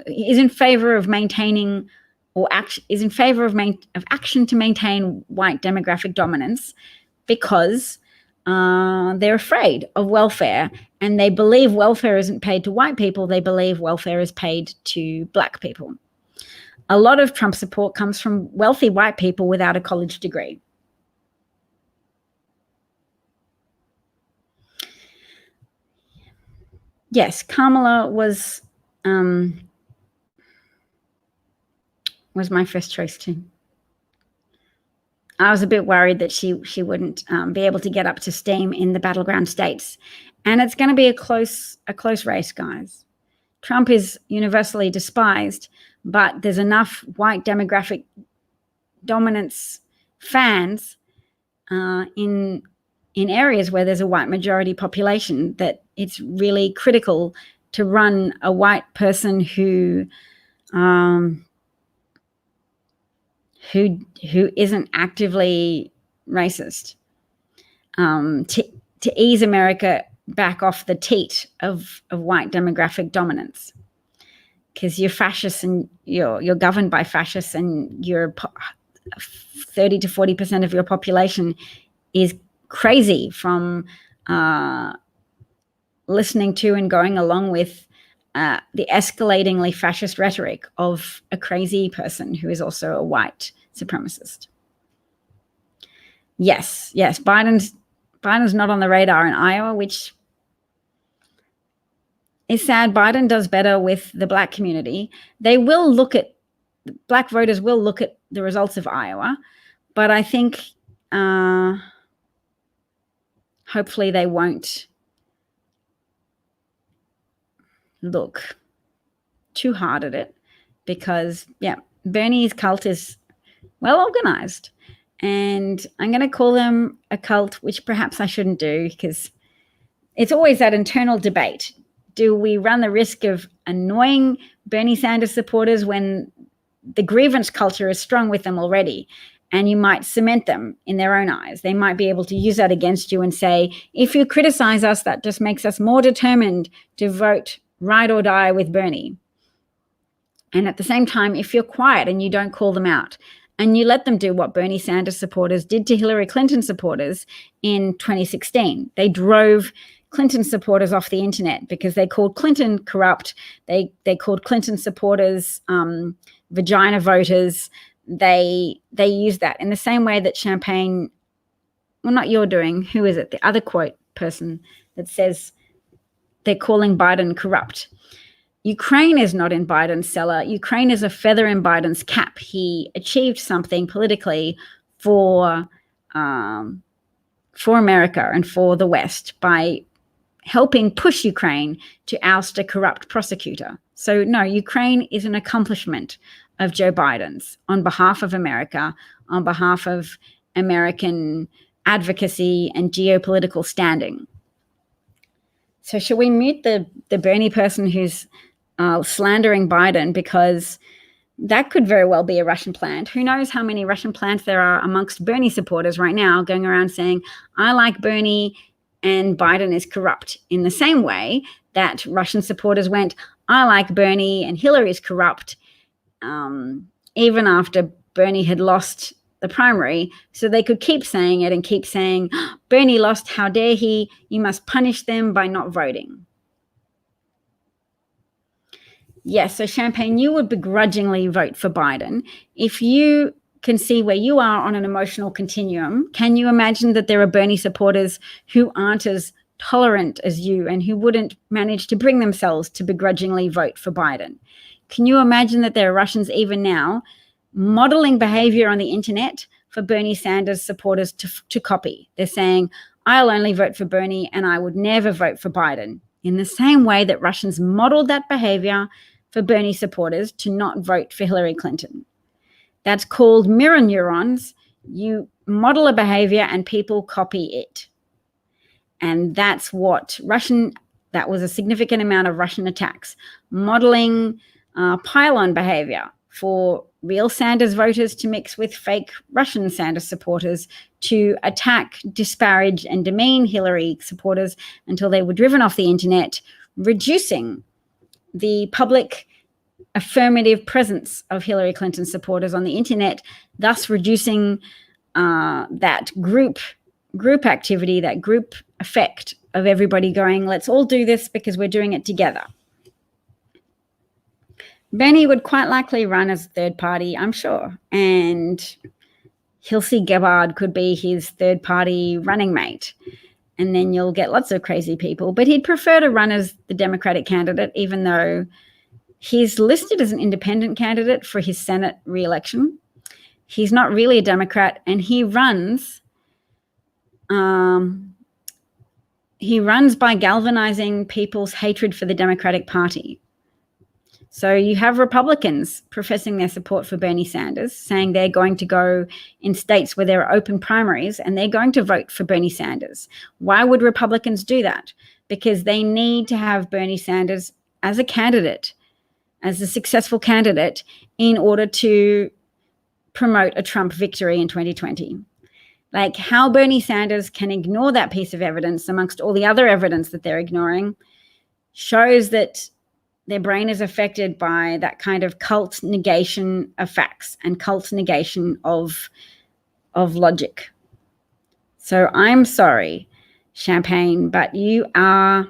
is in favor of maintaining or is in favor of action to maintain white demographic dominance because they're afraid of welfare, and they believe welfare isn't paid to white people. They believe welfare is paid to black people. A lot of Trump support comes from wealthy white people without a college degree. Yes, Kamala was my first choice too. I was a bit worried that she wouldn't be able to get up to steam in the battleground states. And it's going to be a close race, guys. Trump is universally despised, but there's enough white demographic dominance fans in areas where there's a white majority population that it's really critical to run a white person who isn't actively racist, to ease America back off the teat of white demographic dominance, because you're fascists and you're governed by fascists, and you're 30 to 40% of your population is crazy from listening to and going along with the escalatingly fascist rhetoric of a crazy person who is also a white supremacist. Yes, Biden's not on the radar in Iowa, which is sad. Biden does better with the black community. Black voters will look at the results of Iowa, but I think hopefully they won't look too hard at it, because Bernie's cult is well organized, and I'm going to call them a cult, which perhaps I shouldn't do, because it's always that internal debate. Do we run the risk of annoying Bernie Sanders supporters when the grievance culture is strong with them already, and you might cement them in their own eyes? They might be able to use that against you and say, if you criticize us, that just makes us more determined to vote ride or die with Bernie. And at the same time, if you're quiet and you don't call them out, and you let them do what Bernie Sanders supporters did to Hillary Clinton supporters in 2016. They drove Clinton supporters off the internet because they called Clinton corrupt. They called Clinton supporters vagina voters. They used that in the same way that Champagne, well, not you're doing, who is it? The other quote person that says they're calling Biden corrupt. Ukraine is not in Biden's cellar. Ukraine is a feather in Biden's cap. He achieved something politically for America and for the West by helping push Ukraine to oust a corrupt prosecutor. So no, Ukraine is an accomplishment of Joe Biden's on behalf of America, on behalf of American advocacy and geopolitical standing. So should we mute the Bernie person who's slandering Biden, because that could very well be a Russian plant. Who knows how many Russian plants there are amongst Bernie supporters right now going around saying, I like Bernie and Biden is corrupt, in the same way that Russian supporters went, I like Bernie and Hillary is corrupt, even after Bernie had lost the primary. So they could keep saying it and keep saying, Bernie lost, how dare he? You must punish them by not voting. Yes, so Champagne, you would begrudgingly vote for Biden. If you can see where you are on an emotional continuum, can you imagine that there are Bernie supporters who aren't as tolerant as you and who wouldn't manage to bring themselves to begrudgingly vote for Biden? Can you imagine that there are Russians even now modeling behavior on the internet for Bernie Sanders supporters to copy? They're saying, I'll only vote for Bernie and I would never vote for Biden, in the same way that Russians modeled that behavior for Bernie supporters to not vote for Hillary Clinton. That's called mirror neurons. You model a behavior and people copy it. And that's what that was a significant amount of Russian attacks, modeling pylon behavior for real Sanders voters to mix with fake Russian Sanders supporters to attack, disparage, and demean Hillary supporters until they were driven off the internet, reducing the public affirmative presence of Hillary Clinton supporters on the internet, thus reducing that group activity, that group effect of everybody going, let's all do this because we're doing it together. Bernie would quite likely run as third party, I'm sure, and Hilsey Gebhard could be his third party running mate. And then you'll get lots of crazy people, but he'd prefer to run as the Democratic candidate, even though he's listed as an independent candidate for his Senate re-election. He's not really a Democrat, and he runs by galvanizing people's hatred for the Democratic Party. So you have Republicans professing their support for Bernie Sanders, saying they're going to go in states where there are open primaries and they're going to vote for Bernie Sanders. Why would Republicans do that? Because they need to have Bernie Sanders as a candidate, as a successful candidate, in order to promote a Trump victory in 2020. Like, how Bernie Sanders can ignore that piece of evidence amongst all the other evidence that they're ignoring shows that their brain is affected by that kind of cult negation of facts and cult negation of logic. So I'm sorry, Champagne, but you are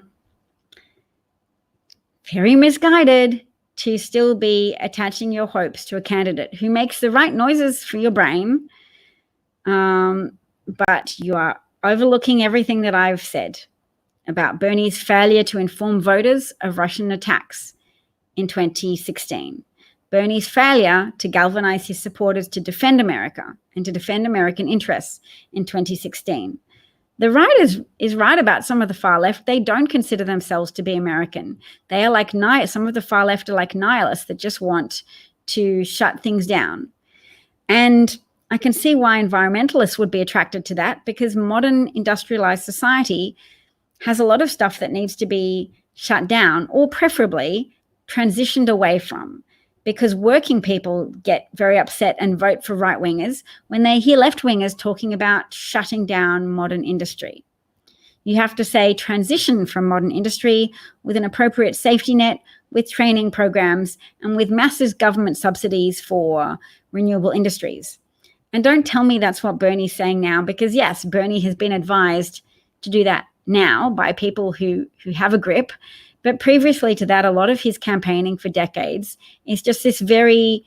very misguided to still be attaching your hopes to a candidate who makes the right noises for your brain, but you are overlooking everything that I've said about Bernie's failure to inform voters of Russian attacks in 2016, Bernie's failure to galvanize his supporters to defend America and to defend American interests in 2016. The right is right about some of the far left. They don't consider themselves to be American. They are like some of the far left are like nihilists that just want to shut things down. And I can see why environmentalists would be attracted to that, because modern industrialized society has a lot of stuff that needs to be shut down, or preferably transitioned away from, because working people get very upset and vote for right-wingers when they hear left-wingers talking about shutting down modern industry. You have to say transition from modern industry with an appropriate safety net, with training programs, and with massive government subsidies for renewable industries. And don't tell me that's what Bernie's saying now, because yes, Bernie has been advised to do that now by people who have a grip. But previously to that, a lot of his campaigning for decades is just this very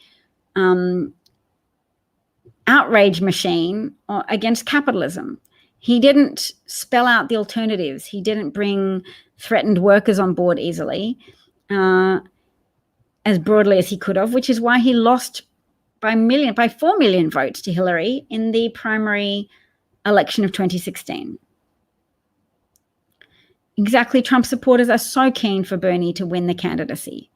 outrage machine against capitalism. He didn't spell out the alternatives. He didn't bring threatened workers on board easily, as broadly as he could have, which is why he lost by 4 million votes to Hillary in the primary election of 2016. Exactly, Trump supporters are so keen for Bernie to win the candidacy.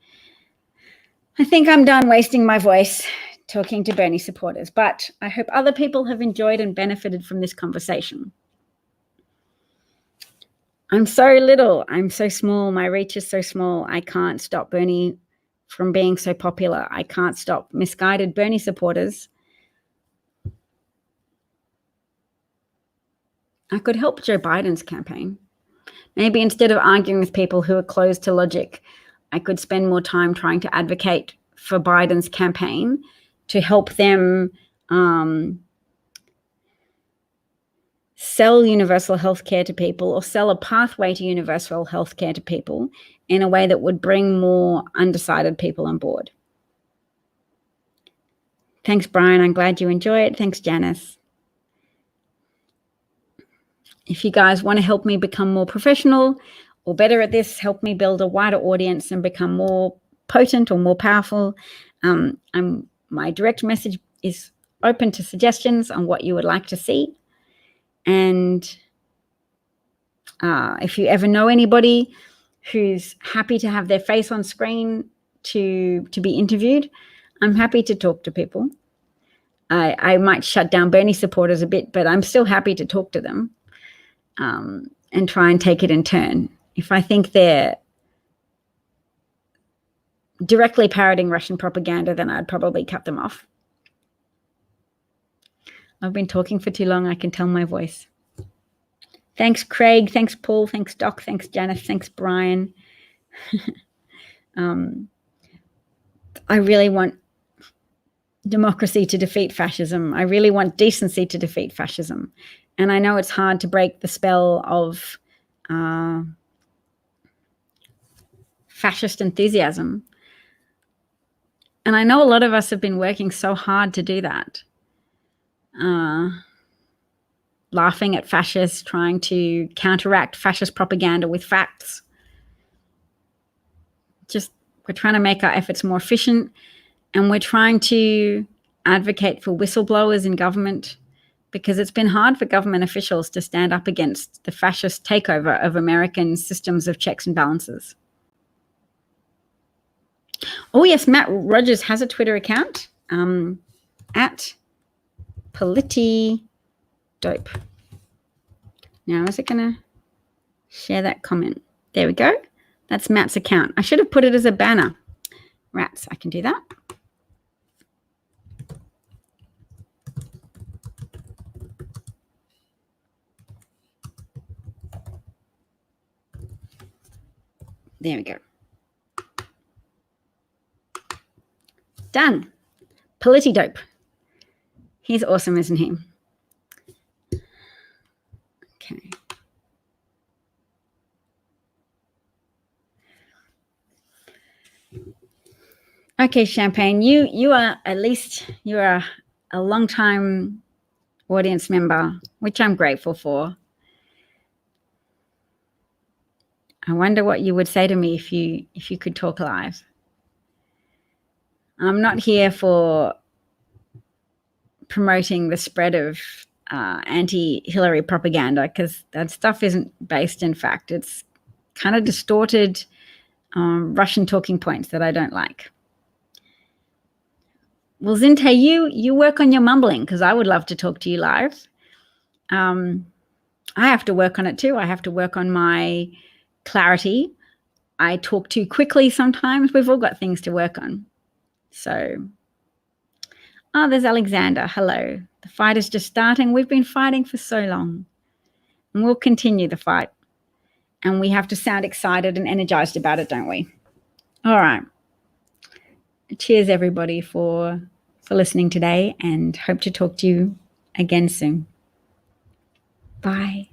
I think I'm done wasting my voice talking to Bernie supporters, but I hope other people have enjoyed and benefited from this conversation. I'm so little, I'm so small, my reach is so small, I can't stop Bernie from being so popular. I can't stop misguided Bernie supporters. I could help Joe Biden's campaign. Maybe instead of arguing with people who are closed to logic, I could spend more time trying to advocate for Biden's campaign to help them sell universal health care to people, or sell a pathway to universal health care to people in a way that would bring more undecided people on board. Thanks, Brian. I'm glad you enjoy it. Thanks, Janice. If you guys want to help me become more professional or better at this, help me build a wider audience and become more potent or more powerful, my direct message is open to suggestions on what you would like to see. And if you ever know anybody who's happy to have their face on screen to be interviewed, I'm happy to talk to people. I might shut down Bernie supporters a bit, but I'm still happy to talk to them and try and take it in turn. If I think they're directly parroting Russian propaganda, then I'd probably cut them off. I've been talking for too long. I can tell my voice. Thanks, Craig. Thanks, Paul. Thanks, Doc. Thanks, Janice. Thanks, Brian. I really want democracy to defeat fascism. I really want decency to defeat fascism. And I know it's hard to break the spell of fascist enthusiasm. And I know a lot of us have been working so hard to do that. Laughing at fascists, trying to counteract fascist propaganda with facts. We're trying to make our efforts more efficient, and we're trying to advocate for whistleblowers in government, because it's been hard for government officials to stand up against the fascist takeover of American systems of checks and balances. Oh yes, Matt Rogers has a Twitter account, at Politidope. Now, is it going to share that comment? There we go. That's Matt's account. I should have put it as a banner. Rats, I can do that. There we go. Done. Politidope. He's awesome, isn't he? Okay. Okay, Champagne, you are at least you are a long-time audience member, which I'm grateful for. I wonder what you would say to me if you could talk live. I'm not here for promoting the spread of anti-Hillary propaganda, because that stuff isn't based in fact. It's kind of distorted Russian talking points that I don't like. Well, Zinte, you work on your mumbling, because I would love to talk to you live. I have to work on it too. I have to work on my clarity. I talk too quickly sometimes. We've all got things to work on. So, oh, there's Alexander. Hello. The fight is just starting. We've been fighting for so long, and we'll continue the fight. And we have to sound excited and energized about it, don't we? All right. Cheers, everybody, for listening today, and hope to talk to you again soon. Bye.